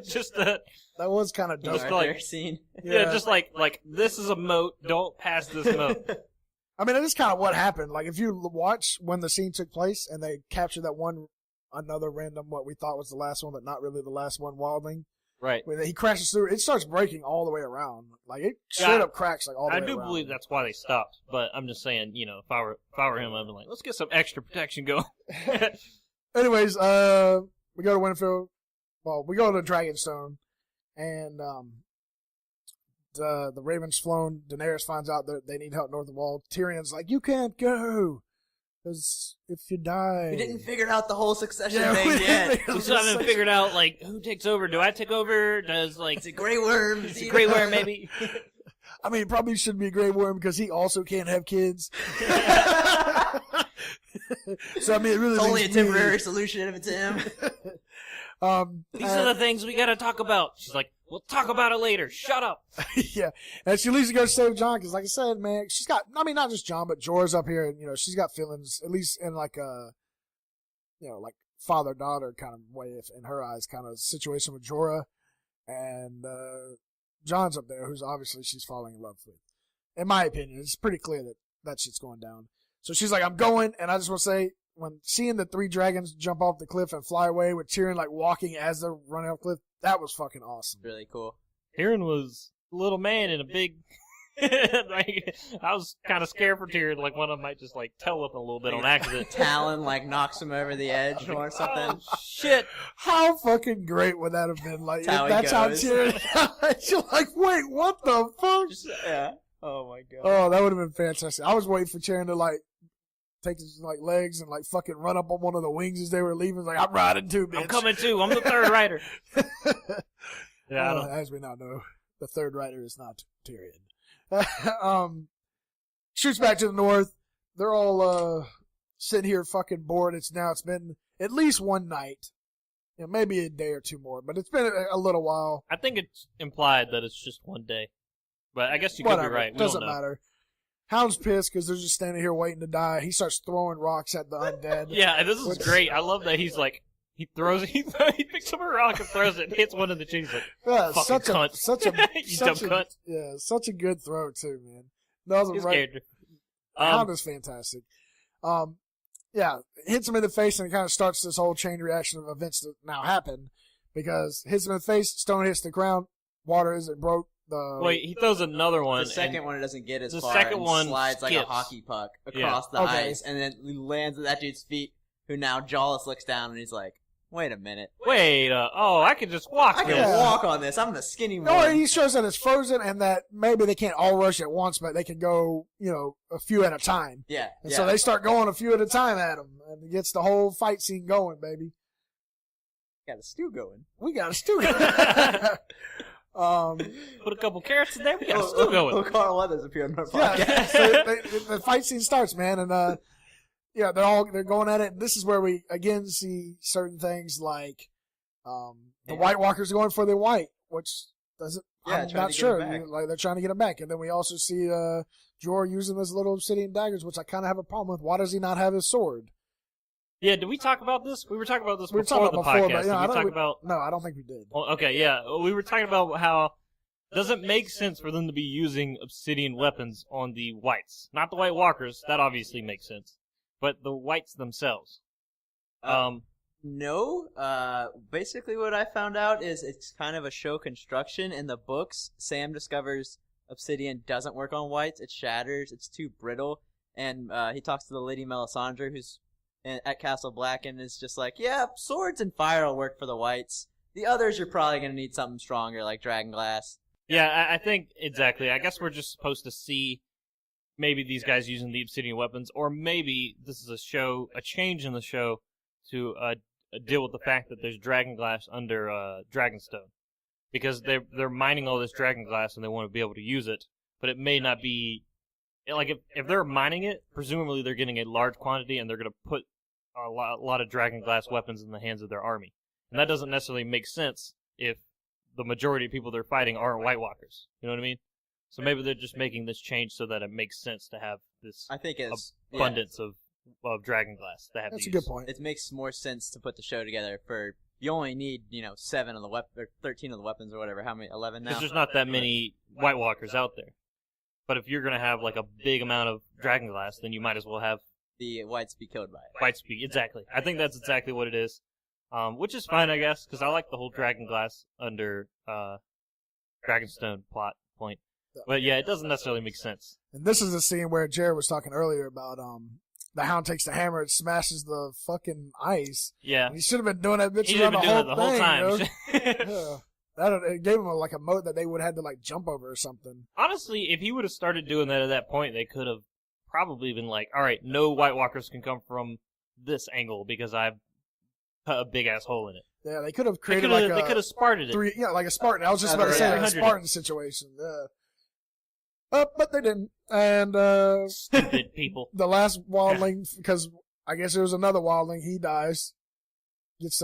Just that was kind of dope. Just scene. Yeah, just like this is a moat. Don't pass this moat. I mean, it is kind of what happened. If you watch when the scene took place and they captured that another random, what we thought was the last one, but not really the last one, wildling. Right. When he crashes through, it starts breaking all the way around. It straight up cracks all the way around. I do believe that's why they stopped, but I'm just saying, if I were him, I'd be like, let's get some extra protection going. Anyways, we go to Winterfell. Well, we go to Dragonstone, and the Raven's flown. Daenerys finds out that they need help north of the wall. Tyrion's like, you can't go, because if you die... We didn't figure out the whole succession thing yet. We still haven't figured out, who takes over. Do I take over? Does, It's a Grey Worm. It's a Grey Worm, maybe. I mean, probably shouldn't be a Grey Worm, because he also can't have kids. So, I mean, it really it's only a temporary solution if it's him. These are the things we gotta talk about. She's like, we'll talk about it later. Shut up. Yeah. And she leaves to go save Jon, because like I said, man, she's got, not just Jon, but Jorah's up here, and, she's got feelings, at least in a, father-daughter kind of way, if in her eyes, kind of situation with Jorah. And, Jon's up there, who's obviously she's falling in love with. In my opinion, it's pretty clear that shit's going down. So she's like, I'm going, and I just want to say, when seeing the 3 dragons jump off the cliff and fly away with Tyrion walking as they're running off the cliff, that was fucking awesome. Really cool. Tyrion was a little man in a big... I was kind of scared for Tyrion, one of them might just tail whip him a little bit on accident. Talon knocks him over the edge or something. Oh, shit. How fucking great would that have been? That's how Tyrion... You're like, wait, what the fuck? Yeah. Oh my god. Oh, that would have been fantastic. I was waiting for Tyrion to take his legs and fucking run up on one of the wings as they were leaving. I'm riding too, bitch. I'm coming too. I'm the third rider. Yeah. As we now know, the third rider is not Tyrion. Shoots back to the north. They're all sitting here fucking bored. It's been at least one night. Maybe a day or two more, but it's been a little while. I think it's implied that it's just one day. But I guess you could be right. Doesn't matter. Hound's pissed because they're just standing here waiting to die. He starts throwing rocks at the undead. Yeah, this is great. I love that he's like, he picks up a rock and throws it and hits one of the cheese. Like, Yeah, fucking cunt. You dumb cunt. Yeah, such a good throw too, man. That was His right. character. Hound is fantastic. Yeah, hits him in the face and it kind of starts this whole chain reaction of events that now happen because hits him in the face, stone hits the ground, water isn't broke. Wait, he throws another one. The second one it doesn't get as the far. second and one slides like a skips. hockey puck across the Okay. ice, and then lands at that dude's feet. Who now Jawless looks down and he's like, "Wait a minute, Wait, I can just walk I can this. walk on this. I'm the skinny No, one." he shows that it's frozen and that maybe they can't all rush at once, but they can go, a few at a time. Yeah, And yeah. so they start going a few at a time at him, and it gets the whole fight scene going, baby. got a stew going. We got a stew. Put a couple carrots in there. We got a stew going. Oh, Carl Weathers appeared on our Yeah, podcast. so the fight scene starts, man, and they're going at it. And this is where we again see certain things like the White Walkers going for the white, which doesn't. Yeah, I'm trying not to get sure. him back. Like they're trying to get him back, and then we also see Jor using those little obsidian daggers, which I kind of have a problem with. Why does he not have his sword? Yeah, did we talk about this? We were talking about this We were before talking the about before, podcast. but, Did I we don't talk think about? No, I don't think we did. Oh, okay, yeah, we were talking about how does it make sense for them to be using obsidian weapons on the whites, not the White Walkers. That obviously makes sense, but the whites themselves. No. Basically what I found out is it's kind of a show construction. In the books, Sam discovers obsidian doesn't work on whites. It shatters. It's too brittle. And he talks to the Lady Melisandre, who's at Castle Black, and is just like, yeah, swords and fire will work for the whites. The others, you're probably going to need something stronger, like dragon glass. Yeah, I think exactly. I guess we're just supposed to see maybe these guys using the obsidian weapons, or maybe this is a change in the show to deal with the fact that there's dragon glass under Dragonstone, because they're mining all this dragon glass and they want to be able to use it, but it may not be like if they're mining it, presumably they're getting a large quantity and they're going to put a lot of dragon glass weapons in the hands of their army, and that doesn't necessarily make sense if the majority of people they're fighting aren't White Walkers. You know what I mean? So maybe they're just making this change so that it makes sense to have this I think it's abundance of dragon glass. That's a good point. It makes more sense to put the show together for. You only need 7 of the or 13 of the weapons or whatever. How many? 11 now. Because there's not that many White Walkers out there. But if you're gonna have like a big amount of dragon glass, then you might as well have the whites be killed by it. white speed. Exactly. I think that's exactly what it is. Which is fine, I guess, because I like the whole dragon glass under Dragonstone plot point. But yeah, it doesn't necessarily make sense. And this is the scene where Jared was talking earlier about the Hound takes the hammer and smashes the fucking ice. Yeah. And he should have been doing that bitch He should have around been doing it the whole thing, time. Yeah. It gave him like a moat that they would have had to like jump over or something. Honestly, if he would have started doing that at that point, they could have probably been like, all right, no White Walkers can come from this angle because I've cut a big ass hole in it. Yeah, they could have They created could have Sparted it. like a Spartan. I was just about to say a 300. Spartan situation. Yeah. But they didn't. And Stupid people. the last wildling, because I guess there was another wildling, he dies. Gets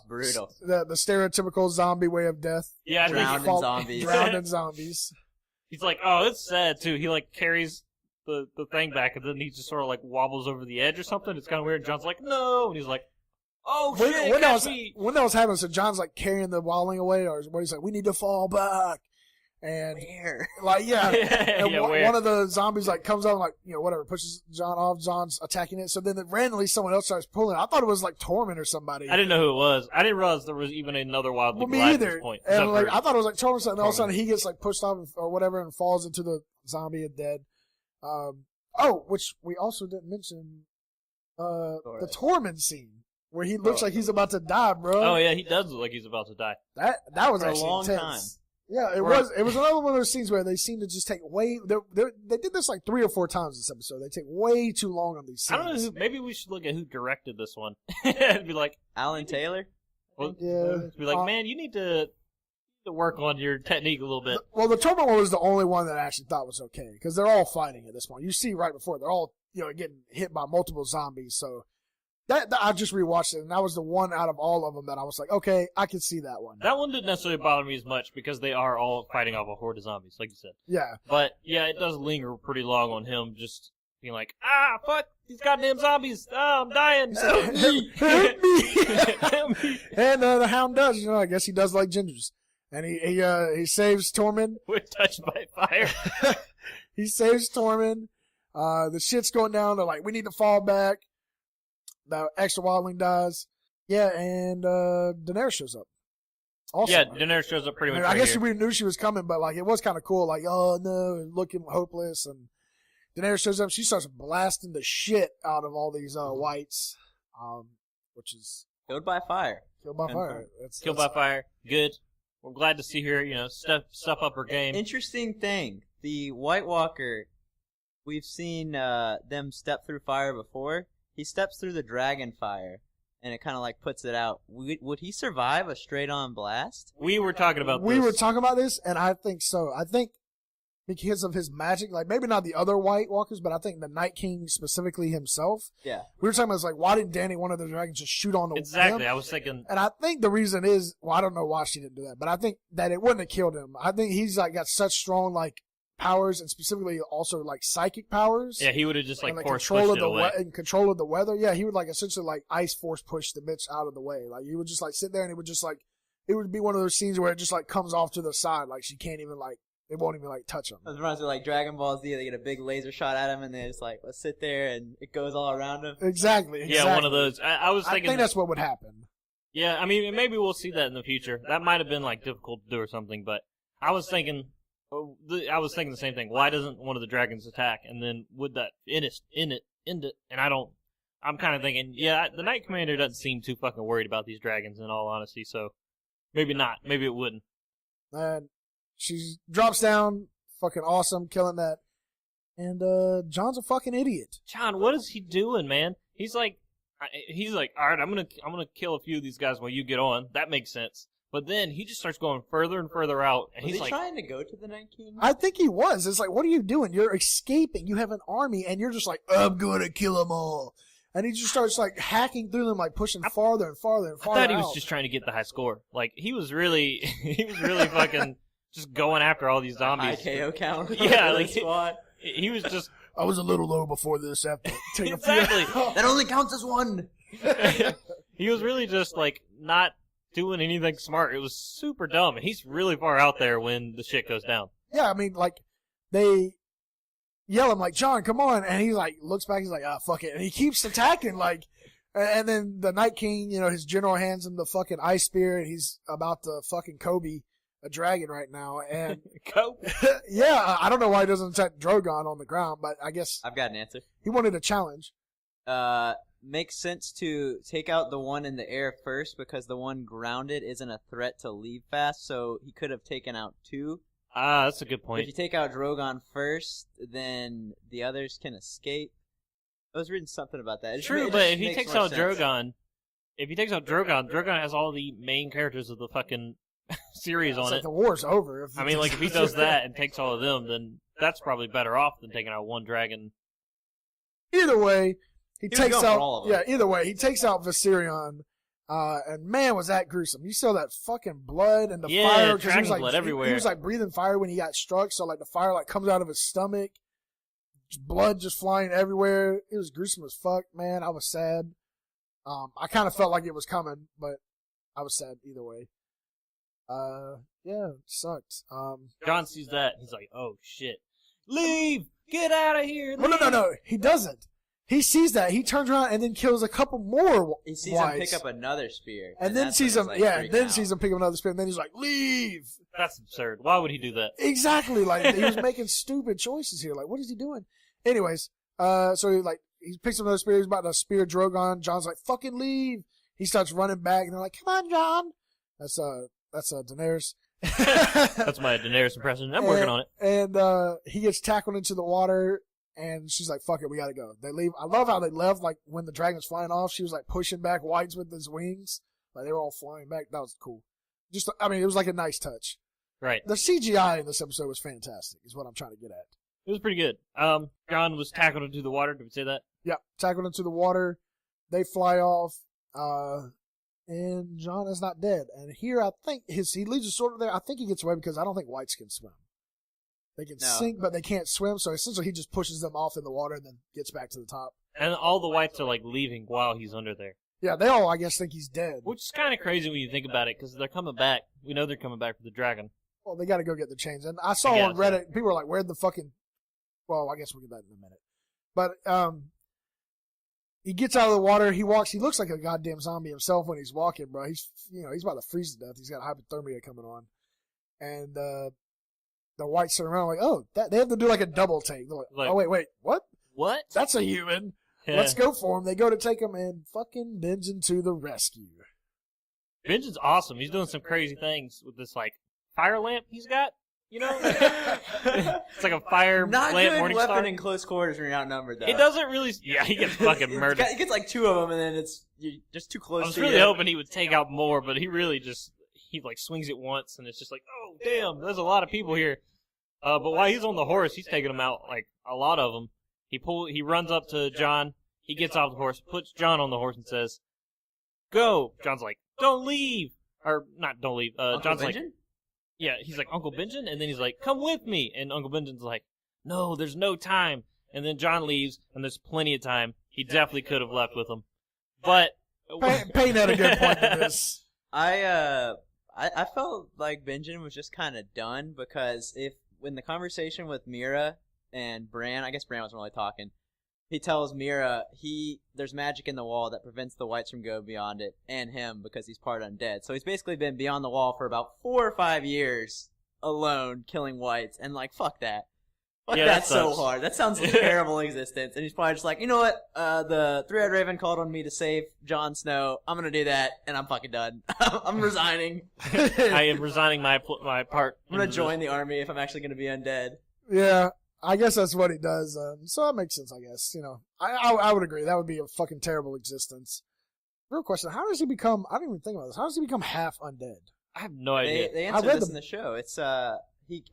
Brutal. the stereotypical zombie way of death. Yeah, I think Drowned in zombies. Drowned in zombies. he's like, oh, it's sad too. He like carries the thing back, and then he just sort of like wobbles over the edge or something. It's kind of weird. John's like, no, and he's like, oh shit, when catch me. that was happening, so John's like carrying the wildling away, or what he's like, we need to fall back. And like, yeah, and Yeah, one of the zombies like comes out and like, whatever, pushes John off. John's attacking it. So then randomly someone else starts pulling. I thought it was like Torment or somebody. I didn't know who it was. I didn't realize there was even another wildling Well, me alive either. at this point. And Except like, for- I thought it was like Torment, and all of a sudden he gets like pushed off or whatever and falls into the zombie and dead. Which we also didn't mention, the Torment scene where he looks like he's about to die, bro. oh yeah, he does look like he's about to die. That was For a actually long intense. time. Yeah, it was. It was another one of those scenes where they seem to just take way. They did this like 3 or 4 times this episode. They take way too long on these scenes. I don't know who. Maybe we should look at who directed this one. And be like, Alan Taylor? Yeah. Be like, man, you need to work on your technique a little bit. Well, the Torment one was the only one that I actually thought was okay because they're all fighting at this point. You see right before they're all getting hit by multiple zombies. So That I just rewatched it, and that was the one out of all of them that I was like, okay, I can see that one. That one didn't necessarily bother me as much because they are all fighting off a horde of zombies, like you said. Yeah. But, yeah, it does linger pretty long on him just being like, fuck, these goddamn zombies. I'm dying. Help me. Help me. And the Hound does, I guess he does like gingers. And he saves Tormund. We're touched by fire. He saves Tormund. The shit's going down. They're like, we need to fall back. The extra wildling dies. Yeah, and Daenerys shows up. Also, yeah, Daenerys shows up pretty much. I guess we knew she was coming, but like it was kind of cool. Like, oh no, looking hopeless, and Daenerys shows up. She starts blasting the shit out of all these whites, which is Killed by fire. killed by fire. Killed by fire. Good. We're glad to see her, step up her game. Interesting thing. The White Walker, we've seen them step through fire before. He steps through the dragon fire, and it kind of like puts it out. Would he survive a straight-on blast? We were talking about this. We were talking about this, and I think so. I think because of his magic, like maybe not the other White Walkers, but I think the Night King specifically himself. Yeah. We were talking about, it's like, why didn't Dany, one of the dragons, just shoot on the Exactly. him? I was thinking. And I think the reason is, well, I don't know why she didn't do that, but I think that it wouldn't have killed him. I think he's like got such strong like powers, and specifically also like psychic powers. Yeah, he would have just like and, force control pushed of it away. and control of the weather. Yeah, he would like essentially like ice force push the bitch out of the way. Like he would just like sit there, and it would just like, it would be one of those scenes where it just like comes off to the side, like she can't even like, it won't even like touch him. It reminds me of like Dragon Ball Z. They get a big laser shot at him, and they just like, let's sit there, and it goes all around him. Exactly. Yeah, one of those. I was thinking. I think that's what would happen. Yeah, I mean, maybe we'll see that in the future. That might have been like difficult to do or something, but I was thinking the same thing. Why doesn't one of the dragons attack? And then would that end it? And I'm kind of thinking, yeah, the Night Commander doesn't seem too fucking worried about these dragons in all honesty, so maybe not. Maybe it wouldn't. And she drops down, fucking awesome, killing that. And John's a fucking idiot. John, what is he doing, man? He's like, all right, I'm gonna kill a few of these guys while you get on. That makes sense. But then he just starts going further and further out, and Was he's he like, trying to go to the Night King? I think he was. It's like, what are you doing? You're escaping. You have an army, and you're just like, I'm gonna kill them all. And he just starts like hacking through them, like pushing farther and farther and I farther thought he was out. just trying to get the high score. Like he was really fucking just going after all these zombies. IKO count. Yeah, like squad. he was just I was a little low before this. After taking exactly. That only counts as one. He was really just like not doing anything smart. It was super dumb. And he's really far out there when the shit goes down. Yeah, I mean, like they yell him like, John, come on, and he like looks back. He's like, fuck it, and he keeps attacking like. And then the Night King, his general hands him the fucking ice spear, and he's about to fucking Kobe a dragon right now. And yeah, I don't know why he doesn't attack Drogon on the ground, but I guess I've got an answer. he wanted a challenge. Makes sense to take out the one in the air first because the one grounded isn't a threat to leave fast, so he could have taken out two. That's a good If point. you take out Drogon first, then the others can escape. I was reading something about that. True, but if he takes out Drogon, Drogon has all the main characters of the fucking series It's on like it. the war's over. I mean, like if he does that and takes all of them, then that's probably better off than taking out one dragon. Either way, he was takes going for out. all of them. Yeah, either way, he takes out Viserion. And man, was that gruesome! You saw that fucking blood and the Yeah, fire. 'Cause dragon he was like, blood everywhere. He was like breathing fire when he got struck. So like the fire like comes out of his stomach, blood just flying everywhere. It was gruesome as fuck, man. I was sad. I kind of felt like it was coming, but I was sad either way. Yeah, it sucked. John sees that, he's like, "Oh shit, leave! Get out of here!" Oh, Leave. no. He doesn't. He sees that. He turns around and then kills a couple more. He sees whites. him pick up another spear. And then that's sees when him, he's, like, and then freaking sees out. him pick up another spear, and then he's like, leave! That's absurd. Why would he do that? Exactly, like, he was making stupid choices here, like, what is he doing? Anyways, so he picks up another spear, he's about to spear Drogon, John's like, fucking leave! He starts running back, and they're like, come on, John! That's Daenerys. That's my Daenerys impression. I'm working on it. And he gets tackled into the water, and she's like, fuck it, we gotta go. They leave. I love how they left, like, when the dragon was flying off, she was, like, pushing back whites with his wings. Like, they were all flying back. That was cool. It was, like, a nice touch. Right. The CGI in this episode was fantastic, is what I'm trying to get at. It was pretty good. John was tackled into the water. Did we say that? Yeah, tackled into the water. they fly off, and John is not dead. And here, I think he leaves his sword there. I think he gets away because I don't think whites can swim. They can sink, but they can't swim. So essentially, he just pushes them off in the water and then gets back to the top. And all the whites are like leaving while he's under there. Yeah, they all, I guess, think he's dead. Which is kind of crazy when you think about it, because they're coming back. We know they're coming back for the dragon. Well, they got to go get the chains. And I saw on Reddit, people were like, where'd the fucking... Well, I guess we'll get that in a minute. But he gets out of the water. He walks. He looks like a goddamn zombie himself when he's walking, bro. He's about to freeze to death. He's got hypothermia coming on. And the whites are around like, oh, they have to do like a double take. They're like, oh, wait, what? What? That's a human. Yeah. Let's go for him. They go to take him, and fucking Benjen to the rescue. Benjen's awesome. He's doing some crazy things with this, like, fire lamp he's got, you know? It's like a fire Not lamp good morning weapon star. in close quarters when you're outnumbered, though. It doesn't really... Yeah, he gets fucking murdered. He gets like 2 of them, and then you're just too close to I was really hoping he would take out more, but he really just... He, like, swings it once, and it's just like, oh, damn, there's a lot of people here. But while he's on the horse, he's taking them out, like, a lot of them. He runs up to John. He gets off the horse, puts John on the horse, and says, go. John's like, don't leave. Or, not don't leave. John's Benjen? like, yeah, he's like, Uncle Benjen? And then he's like, come with me. And Uncle Benjen's like, no, there's no time. And then John leaves, and there's plenty of time. He definitely could have left with him. But... Payne had a good point to this. I felt like Benjen was just kind of done, because when the conversation with Mira and Bran, I guess Bran wasn't really talking, he tells Mira there's magic in the wall that prevents the whites from going beyond it, and him, because he's part undead. So he's basically been beyond the wall for about 4 or 5 years alone, killing whites, and like, fuck that. Fuck that so hard. That sounds like a terrible existence. And he's probably just like, you know what? The Three-Eyed Raven called on me to save Jon Snow. I'm gonna do that, and I'm fucking done. I'm resigning. I am resigning my part. I'm gonna join the army if I'm actually gonna be undead. Yeah. I guess that's what he does. So that makes sense, I guess. You know, I would agree. That would be a fucking terrible existence. Real question: how does he become? I didn't even think about this. How does he become half undead? I have no idea. They answered this in the show. It's maybe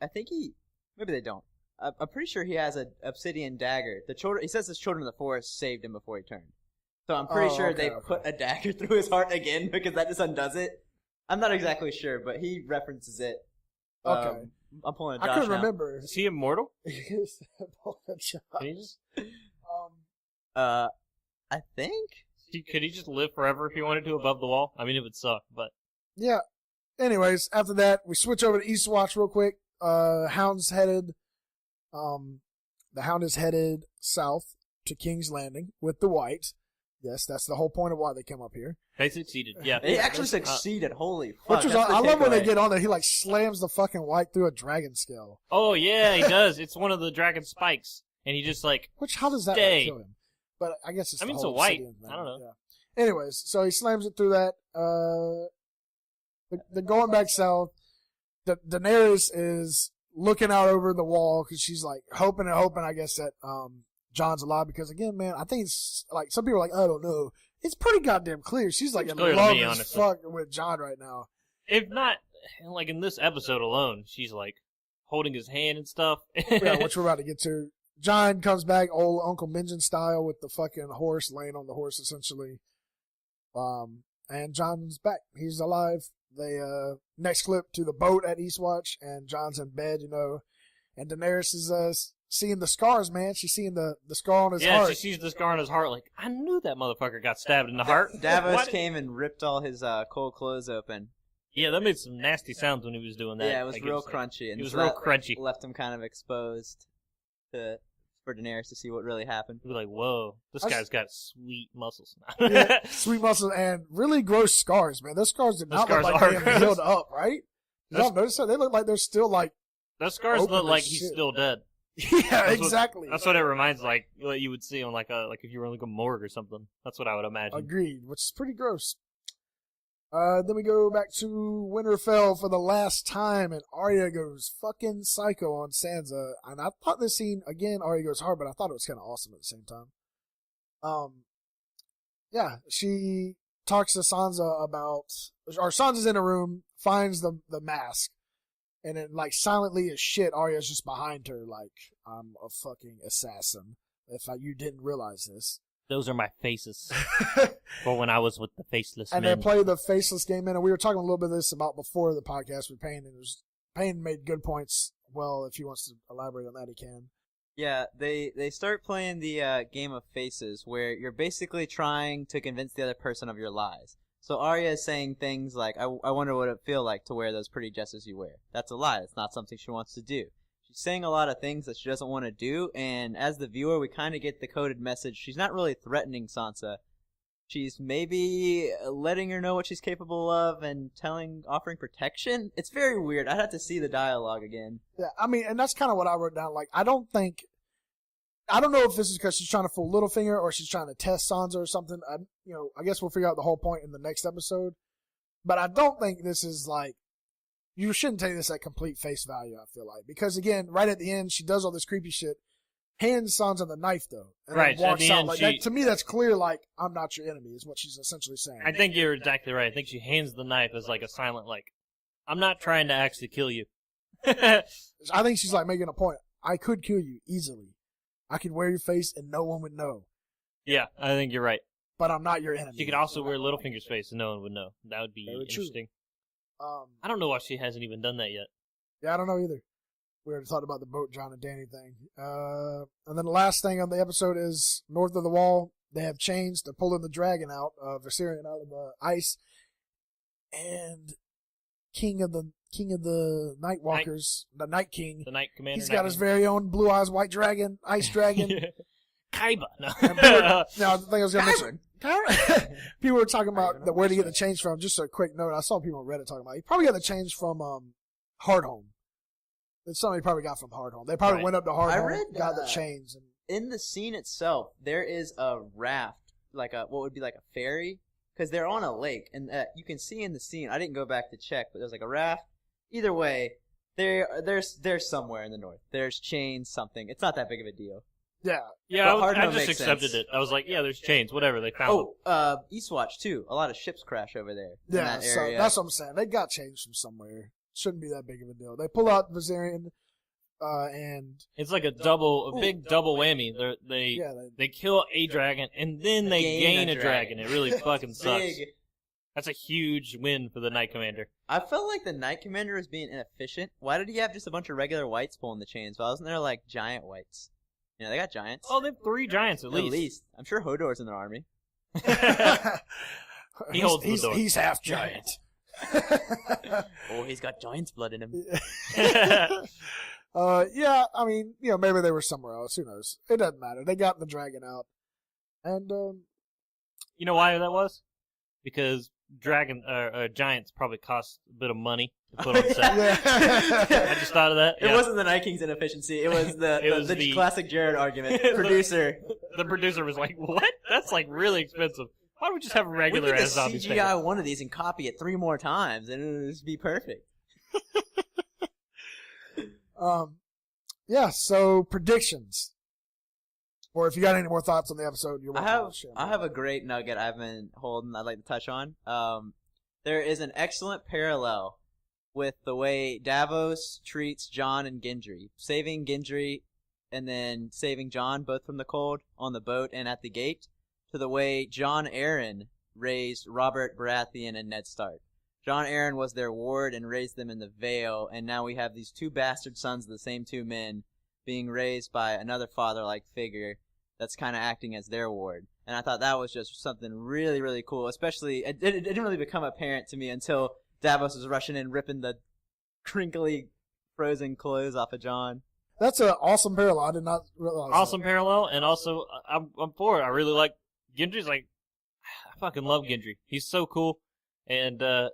they don't. I'm pretty sure he has an obsidian dagger. He says his children of the forest saved him before he turned. So I'm pretty sure they put a dagger through his heart again, because that just undoes it. I'm not exactly sure, but he references it. Okay. I'm pulling a Josh I couldn't now. remember. Is he immortal? Yes, Can he just... I think. Could he just live forever if he wanted to above the wall? I mean, it would suck, but... Yeah. Anyways, after that, we switch over to Eastwatch real quick. The Hound is headed south to King's Landing with the Whites. Yes, that's the whole point of why they came up here. They succeeded, yeah. They actually succeeded. Holy fuck. Which was, I love when they get on there. He like slams the fucking White through a dragon scale. Oh, yeah, he does. It's one of the dragon spikes. And he just like... How does that like, kill him? But I guess it's it's a White. I don't know. Yeah. Anyways, so he slams it through that. They're going back south. Daenerys is looking out over the wall because she's like hoping, I guess, that John's alive, because again, man, I think it's like some people are like, I don't know. It's pretty goddamn clear. She's like in love as fuck with John right now. If not, like in this episode alone, she's like holding his hand and stuff. Yeah, which we're about to get to. John comes back old Uncle Benjen style with the fucking horse, laying on the horse essentially. And John's back. He's alive. They next clip to the boat at Eastwatch, and John's in bed, you know, and Daenerys is seeing the scars, man. She's seeing the scar on his heart. Yeah, she sees the scar on his heart. Like, I knew that motherfucker got stabbed in the heart. Davos came and ripped all his cold clothes open. Yeah, that made some nasty sounds when he was doing that. Yeah, it was real crunchy. And it was real crunchy. Left him kind of exposed for Daenerys to see what really happened. You'd be like, whoa, this guy's got sweet muscles. Yeah, sweet muscles and really gross scars, man. Those scars did not look like they have healed up, right? Did y'all notice that? They look like they're still like... Those scars look like he's still dead. Yeah, exactly. That's what it reminds like what you would see on like if you were in like a morgue or something. That's what I would imagine. Agreed, which is pretty gross. Then we go back to Winterfell for the last time, and Arya goes fucking psycho on Sansa. And I thought this scene, again, Arya goes hard, but I thought it was kind of awesome at the same time. Yeah, she talks to Sansa about, or Sansa's in a room, finds the mask, and then, like, silently as shit, Arya's just behind her, like, I'm a fucking assassin, if you didn't realize this. Those are my faces. For when I was with the faceless and men. they play the faceless game in, and we were talking a little bit of this about before the podcast with Payne, and Payne made good points. Well, if he wants to elaborate on that, he can. Yeah, they start playing the game of faces, where you're basically trying to convince the other person of your lies. So Arya is saying things like, I wonder what it'd feel like to wear those pretty dresses you wear. That's a lie. It's not something she wants to do. She's saying a lot of things that she doesn't want to do, and as the viewer, we kind of get the coded message. She's not really threatening Sansa. She's maybe letting her know what she's capable of and offering protection. It's very weird. I'd have to see the dialogue again. Yeah, I mean, and that's kind of what I wrote down. Like, I don't know if this is because she's trying to fool Littlefinger or she's trying to test Sansa or something. I guess we'll figure out the whole point in the next episode. But I don't think this is like, you shouldn't take this at complete face value, I feel like. Because again, right at the end, she does all this creepy shit, hands Sansa the knife though, and right, then walks at the out. end, Like, that, to me, that's clear, like, I'm not your enemy, is what she's essentially saying. I think you're exactly right. I think she hands the knife as like a silent, like, I'm not trying to actually kill you. I think she's like making a point. I could kill you easily. I could wear your face and no one would know. Yeah, I think you're right. But I'm not your enemy. She could also wear Littlefinger's face and no one would know. That would be interesting. I don't know why she hasn't even done that yet. Yeah, I don't know either. We already talked about the boat John and Dany thing. And then the last thing on the episode is north of the wall, they have chains. They're pulling the dragon out, Viserion out of the ice. And King of the Night Walkers, the Night King. The Night Commander. He's got his very own blue eyes white dragon, ice dragon. Kaiba. No. No, the thing I was going to mention. People were talking about where to get the chains from. Just a quick note. I saw people on Reddit talking about it. He probably got the chains from Hardhome. It's something he probably got from Hardhome. They probably went up to Hardhome, got the chains. And in the scene itself, there is a raft, like what would be like a ferry, because they're on a lake, and you can see in the scene. I didn't go back to check, but there's like a raft. Either way, there's somewhere in the north. There's chains, something. It's not that big of a deal. Yeah. I just accepted it. I was like, yeah, there's chains, whatever. They found them. Eastwatch too. A lot of ships crash over there. Yeah, in that so area. that's what I'm saying. They got chains from somewhere. Shouldn't be that big of a deal. They pull out Viserion, and it's like a big double whammy. They kill a dragon and then they gain a dragon. It really fucking sucks. That's a huge win for the Night Commander. I felt like the Night Commander was being inefficient. Why did he have just a bunch of regular whites pulling the chains? Why wasn't there like giant whites? You know, they got giants. Oh, they have 3 giants at least. I'm sure Hodor's in their army. He holds the door. He's half giant. Oh, he's got giant's blood in him. Yeah, I mean, maybe they were somewhere else. Who knows? It doesn't matter. They got the dragon out. And, you know why that was? Because giants probably cost a bit of money to put on set. Yeah. I just thought of that. It wasn't the Night King's inefficiency. It was the classic Jared argument. Producer. The producer was like, what? That's like really expensive. Why don't we just have a regular ass zombie stand? CGI one of these and copy it 3 more times, and it would just be perfect. Yeah. So predictions, or if you got any more thoughts on the episode, you're welcome to share. I have a great nugget I've been holding. I'd like to touch on. There is an excellent parallel with the way Davos treats Jon and Gendry, saving Gendry and then saving Jon both from the cold on the boat and at the gate, to the way Jon Arryn raised Robert Baratheon and Ned Stark. Jon Arryn was their ward and raised them in the Vale, and now we have these 2 bastard sons of the same 2 men being raised by another father-like figure that's kind of acting as their ward. And I thought that was just something really, really cool. Especially, it didn't really become apparent to me until Davos was rushing in, ripping the crinkly, frozen clothes off of Jon. That's an awesome parallel. I did not realize awesome that. parallel, and also, I'm for it. I really like Gendry's like, I fucking love Gendry. He's so cool. And I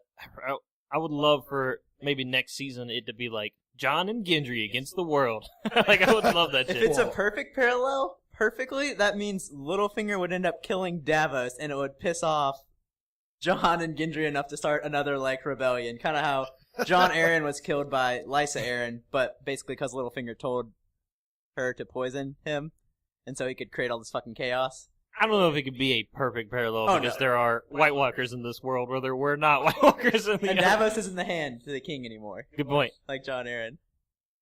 would love for maybe next season it to be like Jon and Gendry against the world. Like, I would love that shit. If it's a perfect parallel, perfectly, that means Littlefinger would end up killing Davos, and it would piss off Jon and Gendry enough to start another, like, rebellion. Kind of how Jon Arryn was killed by Lysa Arryn, but basically because Littlefinger told her to poison him, and so he could create all this fucking chaos. I don't know if it could be a perfect parallel because there are White Walkers in this world where there were not White Walkers in the and Davos isn't the hand to the king anymore. Good point. Like Jon Arryn.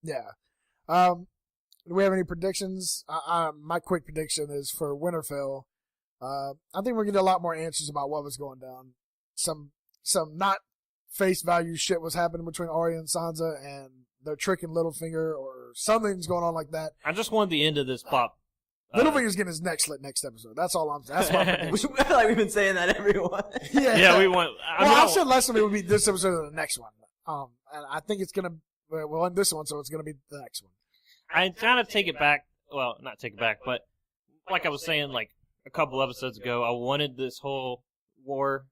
Yeah. Do we have any predictions? My quick prediction is for Winterfell, I think we're getting a lot more answers about what was going down. Some not face value shit was happening between Arya and Sansa, and they're tricking Littlefinger, or something's going on like that. I just wanted the end of this pop. Littlefinger's getting his neck slit next episode. That's all I'm saying. That's my prediction. I feel like we've been saying that everyone. Yeah, we want. I said last time it would be this episode or the next one. And I think it's gonna. We'll end this one, so it's gonna be the next one. I kind of take it back. Well, not take it back, but like I was saying, like a couple episodes ago, I wanted this whole war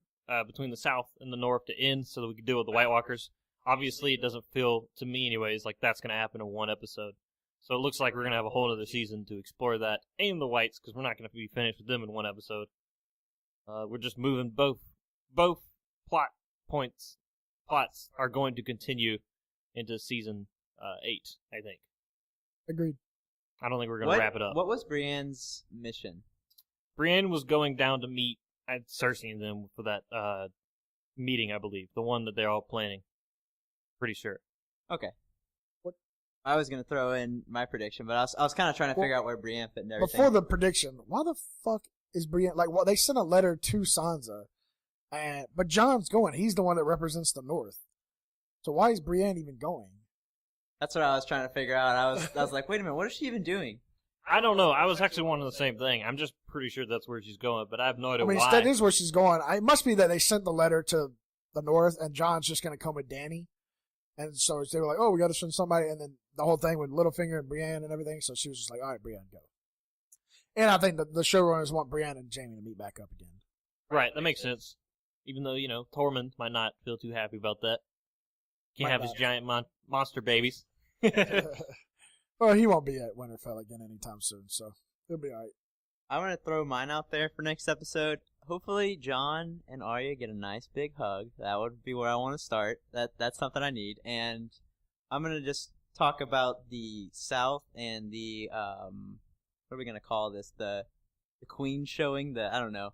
between the South and the North to end so that we could deal with the White Walkers. Obviously, it doesn't feel to me, anyways, like that's going to happen in one episode. So it looks like we're going to have a whole other season to explore that and the Whites, because we're not going to be finished with them in one episode. We're just moving both plots are going to continue into season 8, I think. Agreed. I don't think we're going to wrap it up. What was Brienne's mission? Brienne was going down to meet Cersei and them for that meeting, I believe. The one that they're all planning. Pretty sure. Okay. I was going to throw in my prediction, but I was kind of trying to figure out where Brienne fit and everything. Before the prediction, why the fuck is Brienne... Like, well, they sent a letter to Sansa, but Jon's going. He's the one that represents the North. So why is Brienne even going? That's what I was trying to figure out. I was like, wait a minute, what is she even doing? I don't know. I was actually wondering the same thing. I'm just pretty sure that's where she's going, but I have no idea why. That is where she's going. It must be that they sent the letter to the North, and Jon's just going to come with Dany. And so they were like, oh, we got to send somebody. And then the whole thing with Littlefinger and Brienne and everything. So she was just like, all right, Brienne, go. And I think the showrunners want Brienne and Jaime to meet back up again. Right, that makes sense. Even though, Tormund might not feel too happy about that. Can't have his giant monster babies. Well, he won't be at Winterfell again anytime soon, so he'll be all right. I'm going to throw mine out there for next episode. Hopefully, Jon and Arya get a nice big hug. That would be where I want to start. That's something I need. And I'm going to just talk about the South and the, what are we going to call this? The Queen showing? I don't know.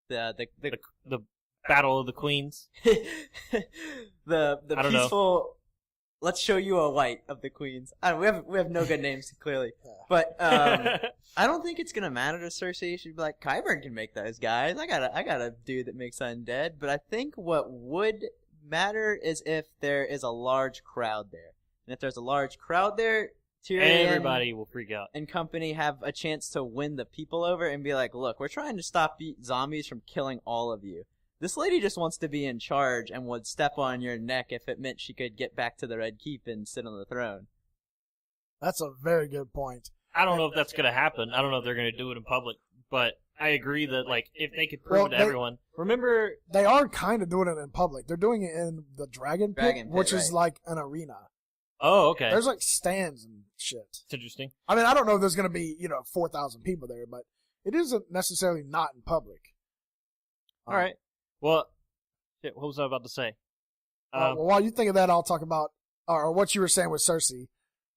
The Battle of the Queens? the I don't peaceful... know. Let's show you a white of the queens. We have no good names, clearly. But I don't think it's gonna matter to Cersei. She'd be like, Qyburn can make those guys. I got a dude that makes undead. But I think what would matter is if there is a large crowd there. And if there's a large crowd there, Tyrion everybody will freak out. and company have a chance to win the people over and be like, look, we're trying to stop zombies from killing all of you. This lady just wants to be in charge and would step on your neck if it meant she could get back to the Red Keep and sit on the throne. That's a very good point. I don't know if that's going to happen. I don't know if they're going to do it in public. But I agree that, if they could prove it to everyone. Remember... They are kind of doing it in public. They're doing it in the Dragon Pit, which is like an arena. Oh, okay. There's stands and shit. It's interesting. I mean, I don't know if there's going to be, 4,000 people there, but it isn't necessarily not in public. All right. Well, shit, what was I about to say? Well, while you think of that, I'll talk about or what you were saying with Cersei.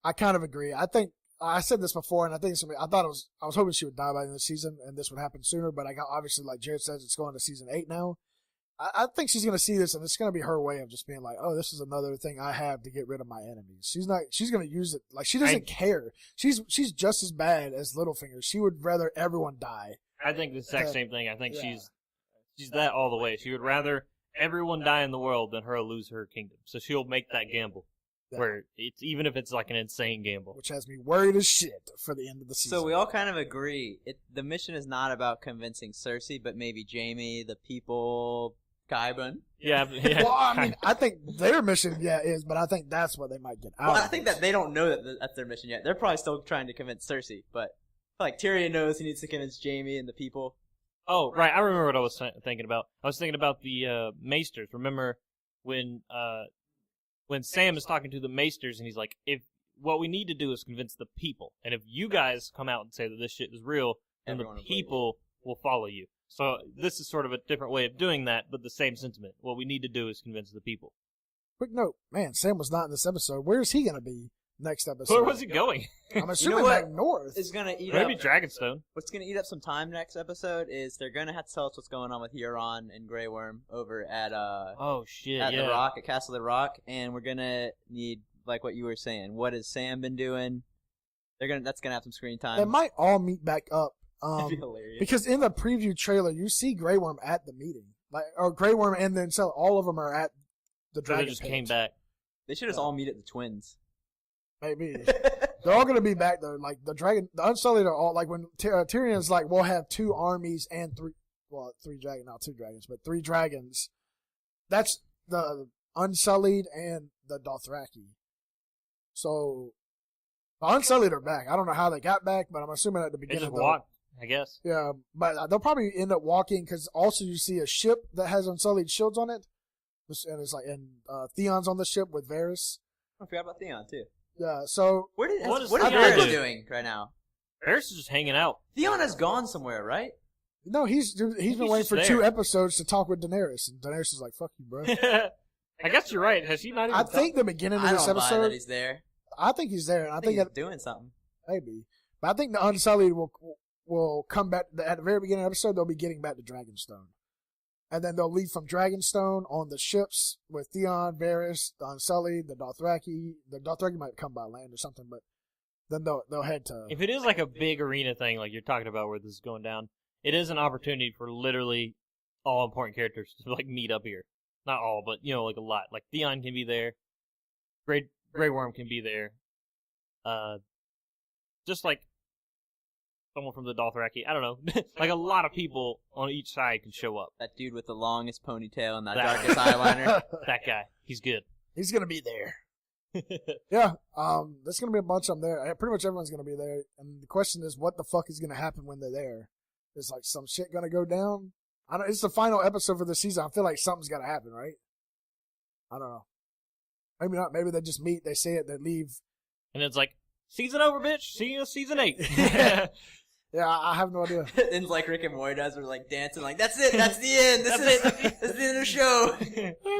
I kind of agree. I think I said this before, and I think I was hoping she would die by the end of the season, and this would happen sooner. But obviously, like Jared says, it's going to season 8 now. I think she's going to see this, and it's going to be her way of just being like, "Oh, this is another thing I have to get rid of my enemies." She's going to use it like she doesn't care. She's just as bad as Littlefinger. She would rather everyone die. I think the exact same thing. I think she's that all the way. She would rather everyone die in the world than her lose her kingdom. So she'll make that gamble. Yeah. Where it's even if it's like an insane gamble. Which has me worried as shit for the end of the season. So we all kind of agree. The mission is not about convincing Cersei, but maybe Jaime, the people, Qyburn. Yeah. Well, I mean, I think their mission, is, but I think that's what they might get out of I think that they don't know that that's their mission yet. They're probably still trying to convince Cersei, but Tyrion knows he needs to convince Jaime and the people. Oh, right. I remember what I was thinking about. I was thinking about the Maesters. Remember when Sam is talking to the Maesters and he's like, if what we need to do is convince the people, and if you guys come out and say that this shit is real, then everyone the people will follow you. So this is sort of a different way of doing that, but the same sentiment. What we need to do is convince the people. Quick note, man, Sam was not in this episode. Where is he going to be next episode? Where was he going? I'm assuming back north. Is going to eat maybe up, Dragonstone. What's going to eat up some time next episode is they're going to have to tell us what's going on with Euron and Grey Worm over at the Rock, at Castle of the Rock, and we're going to need, like what you were saying, what has Sam been doing? That's going to have some screen time. They might all meet back up That'd be hilarious. Because in the preview trailer, you see Grey Worm at the meeting, or Grey Worm and then all of them are at the So dragon. they just pit. came back. They should just all meet at the Twins. Maybe they're all gonna be back though. Like the Unsullied are all like when Tyrion's like, we'll have 2 armies and 3 dragons, not 2 dragons, but 3 dragons. That's the Unsullied and the Dothraki. So the Unsullied are back. I don't know how they got back, but I'm assuming at the They beginning. just walked, I guess. Yeah, but they'll probably end up walking because also you see a ship that has Unsullied shields on it, and it's like Theon's on the ship with Varys. I forgot about Theon too. Yeah, so What is What is Theon Theon doing right now? Varys is just hanging out. Theon has gone somewhere, right? no, he's been waiting just for there. 2 episodes to talk with Daenerys, and Daenerys is like, "Fuck you, bro." I guess you're right. Has he not even I think the beginning of I this don't buy episode, that he's there. I think he's there, and I think he's that doing something. maybe, but I think the Unsullied will come back at the very beginning of the episode. They'll be getting back to Dragonstone, and then they'll leave from Dragonstone on the ships with Theon, Varys, the Unsullied, the Dothraki. The Dothraki might come by land or something, but then they'll head to. If it is like a big arena thing, like you're talking about, where this is going down, it is an opportunity for literally all important characters to like meet up here. Not all, but like a lot. Like Theon can be there. Grey Worm can be there. Just like someone from the Dothraki. I don't know. Like a lot of people on each side can show up. That dude with the longest ponytail and that That- darkest eyeliner. That guy, he's good. He's gonna be there. Yeah, there's gonna be a bunch of them there. Pretty much everyone's gonna be there, and the question is, what the fuck is gonna happen when they're there? Is like some shit gonna go down? I don't. It's the final episode for the season. I feel like something's gotta happen, right? I don't know. Maybe not. Maybe they just meet. They say it. They leave. And it's like, season over, bitch. See you in season 8. Yeah, I have no idea. And like Rick and Morty does, we're like dancing, like that's it, that's the end. This is that's the end of the show.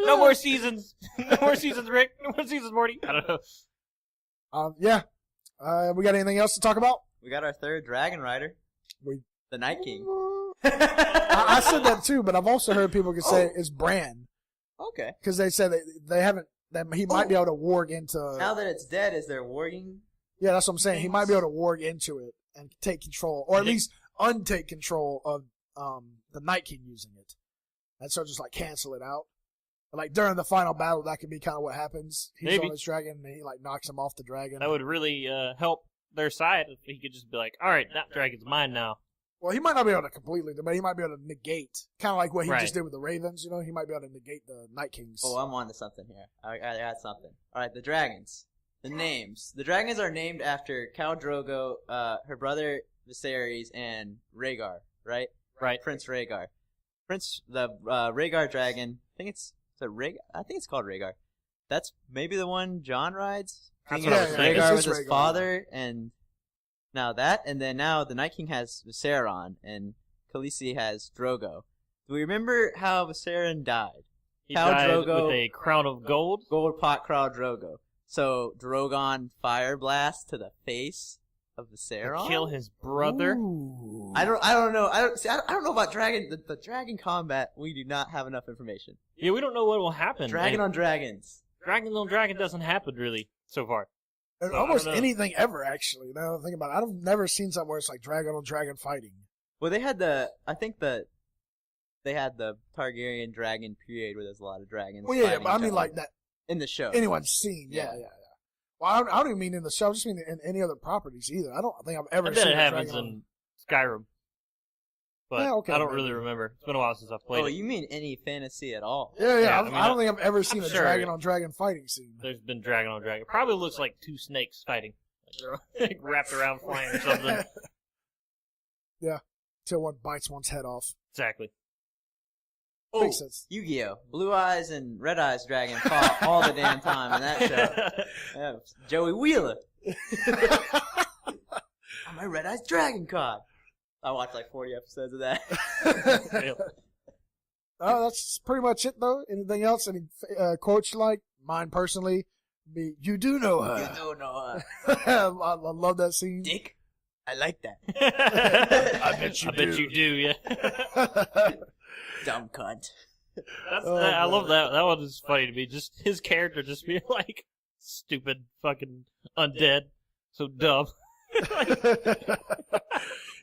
No more seasons. No more seasons, Rick. No more seasons, Morty. I don't know. Yeah. We got anything else to talk about? We got our 3rd dragon rider, the Night King. I said that too, but I've also heard people can say it's Bran Okay. because they said they haven't. That he might be able to warg into. Now that it's dead, is there warging? Yeah, that's what I'm saying. He might be able to warg into it and take control, or at least untake control of the Night King using it, and so just like cancel it out. Like during the final battle, that could be kind of what happens. He's Maybe. on his dragon, and he like knocks him off the dragon. That would really help their side if he could just be like, all right, that dragon's mine now. Well, he might not be able to completely, but he might be able to negate, kind of like what he Right. just did with the Ravens. You know, he might be able to negate the Night King's. Oh, I'm on to something here. I got something. All right, the dragons. The names. The dragons are named after Khal Drogo, her brother Viserys, and Rhaegar. Right. Right. Prince Rhaegar. Rhaegar dragon. I think it's called Rhaegar. That's maybe the one Jon rides. That's King what I of was thinking. Rhaegar It's was just his Rhaegar. father, and now the Night King has Viserion, and Khaleesi has Drogo. Do we remember how Viserion died? He Khal died Drogo- with a crown of gold. Gold pot Khal Drogo. So Drogon fire blast to the face of Viserion. Kill his brother. Ooh. I don't know. I don't know about dragon. The dragon combat. We do not have enough information. Yeah, we don't know what will happen. Dragon And on dragons. Dragon on dragon doesn't happen really so far. And Well, I almost don't know. anything ever, actually. Now that I think about it, I've never seen something where it's like dragon on dragon fighting. Well, they had they had the Targaryen dragon period where there's a lot of dragons. Well, yeah, fighting but I each mean other. like that in the show. anyone's seen. Yeah, Yeah. yeah, yeah. Well, I don't even mean in the show. I just mean in any other properties either. I don't think I've ever I seen bet it a happens dragon in Skyrim. But Yeah, okay, I don't maybe. really remember. It's been a while since I've played Oh, it. you mean any fantasy at all? Yeah, Yeah, I don't think I've ever seen a sure. dragon on dragon fighting scene. There's been dragon on dragon. Probably looks like 2 snakes fighting. Like, wrapped around flying or something. Yeah, till one bites one's head off. Exactly. Oh, Makes sense. Yu-Gi-Oh! Blue Eyes and Red Eyes dragon fought all the damn time in that show. Yeah, Joey Wheeler. On my Red Eyes dragon card. I watched like 40 episodes of that. That's pretty much it, though. Anything else? Any quotes you like? Mine personally, be "You do know her." You don't know, I love that scene. Dick. I like that. I bet you I bet do. you do, yeah. Dumb cunt. I Oh, love man. that. That one is funny to me. Just his character just being like stupid fucking undead. So dumb.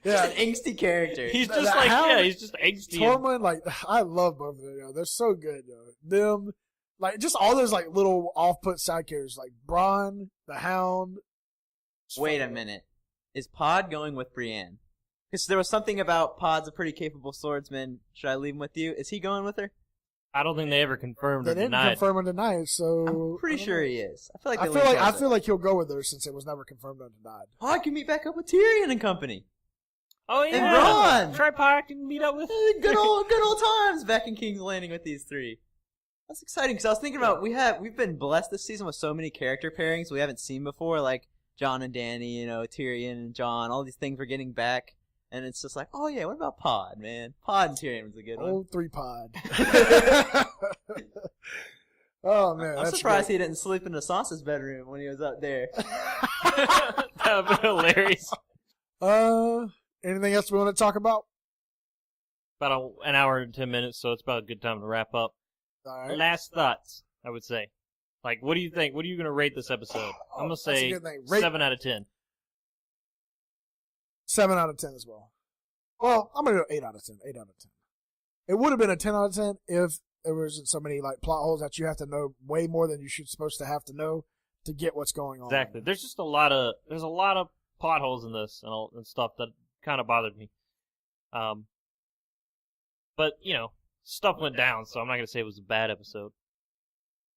Yeah, Just an angsty character. He's The just like, Hound, yeah, he's just angsty. Tormund, like, I love both of them. Yo. They're so good, yo. Them, like, just all those, like, little off-put side characters, like Bronn, the Hound. Wait a minute. Is Pod going with Brienne? Because there was something about Pod's a pretty capable swordsman. Should I leave him with you? Is he going with her? I don't think they ever confirmed They or didn't denied. confirm or deny it, so I'm pretty sure he is. I feel like I they feel lean like towards it. he'll go with her since it was never confirmed or denied. Pod can meet back up with Tyrion and company. Oh yeah, And Bronn! Tripod can meet up with. Good old times back in King's Landing with these three. That's exciting because I was thinking about we've been blessed this season with so many character pairings we haven't seen before, like Jon and Dany, Tyrion and Jon. All these things we're getting back, and it's just like, oh yeah, what about Pod, man? Pod and Tyrion was a good one. Old 3-pod. Oh man, I'm that's surprised great. he didn't sleep in Sansa's bedroom when he was up there. That would be hilarious. Anything else we want to talk about? About an hour and 10 minutes, so it's about a good time to wrap up. All right. Last thoughts, I would say. Like, what do you think? What are you going to rate this episode? I'm going to That's say a good thing. Rate 7 out of 10. 7 out of 10 as well. Well, I'm gonna go 8 out of 10. 8 out of 10. It would have been a 10 out of 10 if there wasn't so many like plot holes that you have to know way more than you should supposed to have to know to get what's going on. Exactly. There's just a lot of plot holes in this and stuff that kind of bothered me. But stuff went down, so I'm not gonna say it was a bad episode.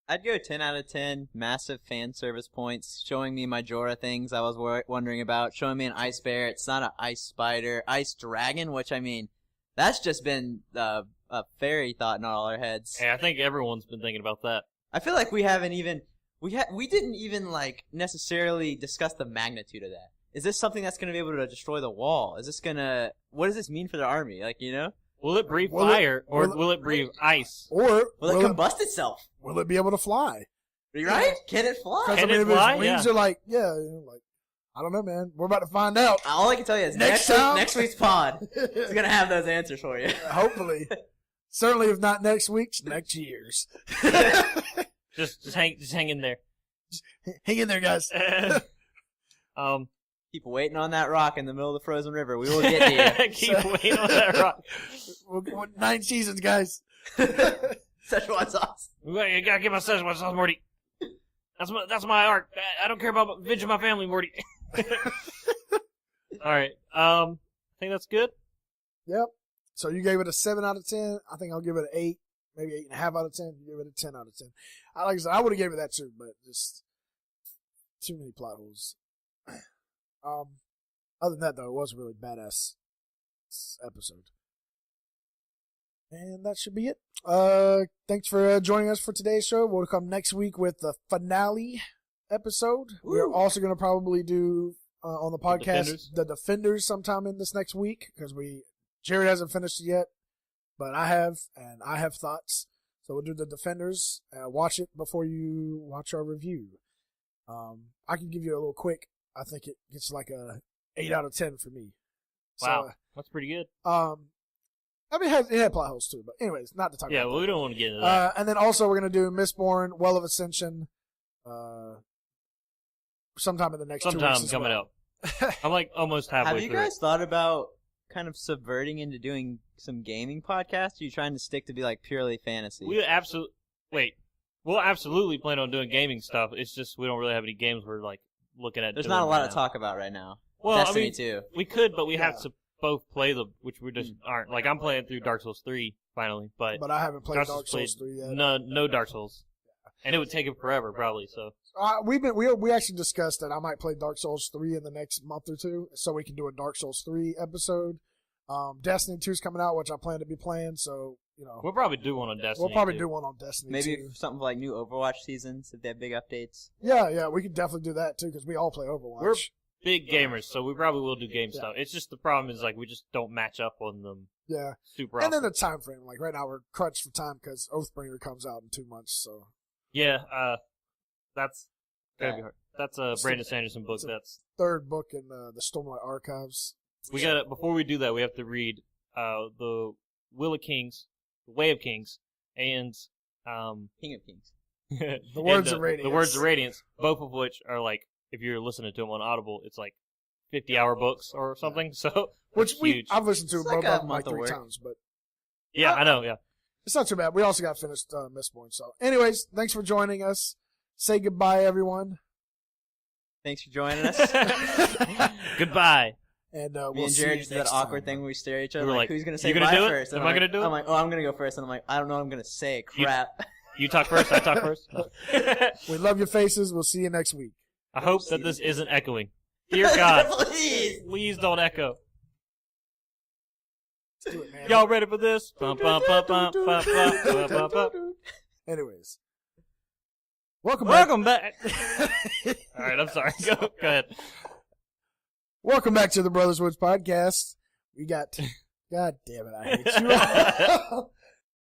I'd go 10 out of 10. Massive fan service points, showing me my Jorah things I was wondering about, showing me an ice bear. It's not an ice spider, ice dragon, which I mean, that's just been a fairy thought in all our heads. Hey, I think everyone's been thinking about that. I feel like we haven't even we didn't even like necessarily discuss the magnitude of that. Is this something that's going to be able to destroy the wall? Is this gonna? What does this mean for the army? Will it breathe fire or will it breathe ice? Or Will it combust itself? will it be able to fly? Right? Can it fly? Because Can I mean, it if fly? its wings Yeah. are like, I don't know, man. We're about to find out. All I can tell you is Next next time- week's pod is gonna have those answers for you. Hopefully. Certainly, if not next week's, next year's. Just hang in there. Hang in there, guys. Keep waiting on that rock in the middle of the frozen river. We will get to you. Keep waiting on that rock. 9 seasons, guys. Szechuan sauce. You gotta get my Szechuan sauce, Morty. That's my art. I don't care about avenging my family, Morty. All right. I think that's good. Yep. So you gave it a 7 out of 10. I think I'll give it an 8, maybe 8.5 out of 10. You give it a 10 out of 10. Like I said, I would have gave it that too, but just too many plot holes. Other than that, though, it was a really badass episode. And that should be it. Thanks for joining us for today's show. We'll come next week with the finale episode. Ooh. We're also going to probably do on the podcast Defenders? the Defenders sometime in this next week because Jared hasn't finished it yet, but I have, and I have thoughts. So we'll do the Defenders. Watch it before you watch our review. I can give you a little quick. I think it gets like a 8 out of 10 for me. Wow, So, that's pretty good. I mean, it had plot holes too, but anyways, not to talk Yeah, about well, that. we don't want to get into that. And then also we're going to do Mistborn, Well of Ascension, sometime in the next 2 weeks. Sometime as coming well. up. I'm like almost halfway Have you through. guys thought about kind of subverting into doing some gaming podcasts? Or are you trying to stick to be like purely fantasy? We'll absolutely plan on doing gaming stuff. It's just we don't really have any games we're like looking at. There's doing not a lot right to now. talk about right now. Well, Destiny I mean, 2. we could, but we have Yeah. to both play them, which we just aren't. Like I'm playing through Dark Souls 3 finally, but But I haven't played Dark Dark Souls Souls 3 yet. no Dark Souls, and it would take him forever probably. So We actually discussed that I might play Dark Souls 3 in the next month or two, so we can do a Dark Souls 3 episode. Destiny 2 is coming out, which I plan to be playing, so we'll probably do one on Destiny. we'll probably too. do one on Destiny. Maybe 2. something like new Overwatch seasons if they have big updates. Yeah, we could definitely do that too because we all play Overwatch. We're big gamers, so we probably will do game Yeah. stuff. It's just the problem is like we just don't match up on them Yeah, super and often. then the time frame. Like right now, we're crunched for time because Oathbringer comes out in 2 months. So Yeah, that's gonna be Yeah. hard. That's a Brandon Sanderson book. That's third book in the Stormlight Archives. we got to before we do that, we have to read the Will of Kings, the Way of Kings, and King of Kings. The Words of Radiance. The Words of Radiance, both of which are like if you're listening to them on Audible, it's like 50-hour books or something. So Which that's huge. I've listened to It's both like a of them like month of 3 work. times, but Yeah, I know. Yeah. it's not too bad. We also got finished Mistborn. So, anyways, thanks for joining us. Say goodbye, everyone. Thanks for joining us. Goodbye. And Me we'll and see Jared you just did next that awkward time. thing where we stare at each other We were like, like, who's gonna say "You gonna bye do it? first? And Am I gonna do it?" I'm like, oh, I'm gonna go first, and I'm like, I don't know what I'm gonna say. Crap. You talk first. I talk first. We love your faces. We'll see you next week. I hope that this isn't echoing. Dear God, Please. please don't echo. Let's do it, man. Y'all ready for this? Bum, bum, bum, bum, bum, bum, bum, bum, bum. Anyways. Welcome back. Welcome back. All right, I'm sorry. Go ahead. Welcome back to the Brothers Woods podcast. We got, God damn it, I hate you.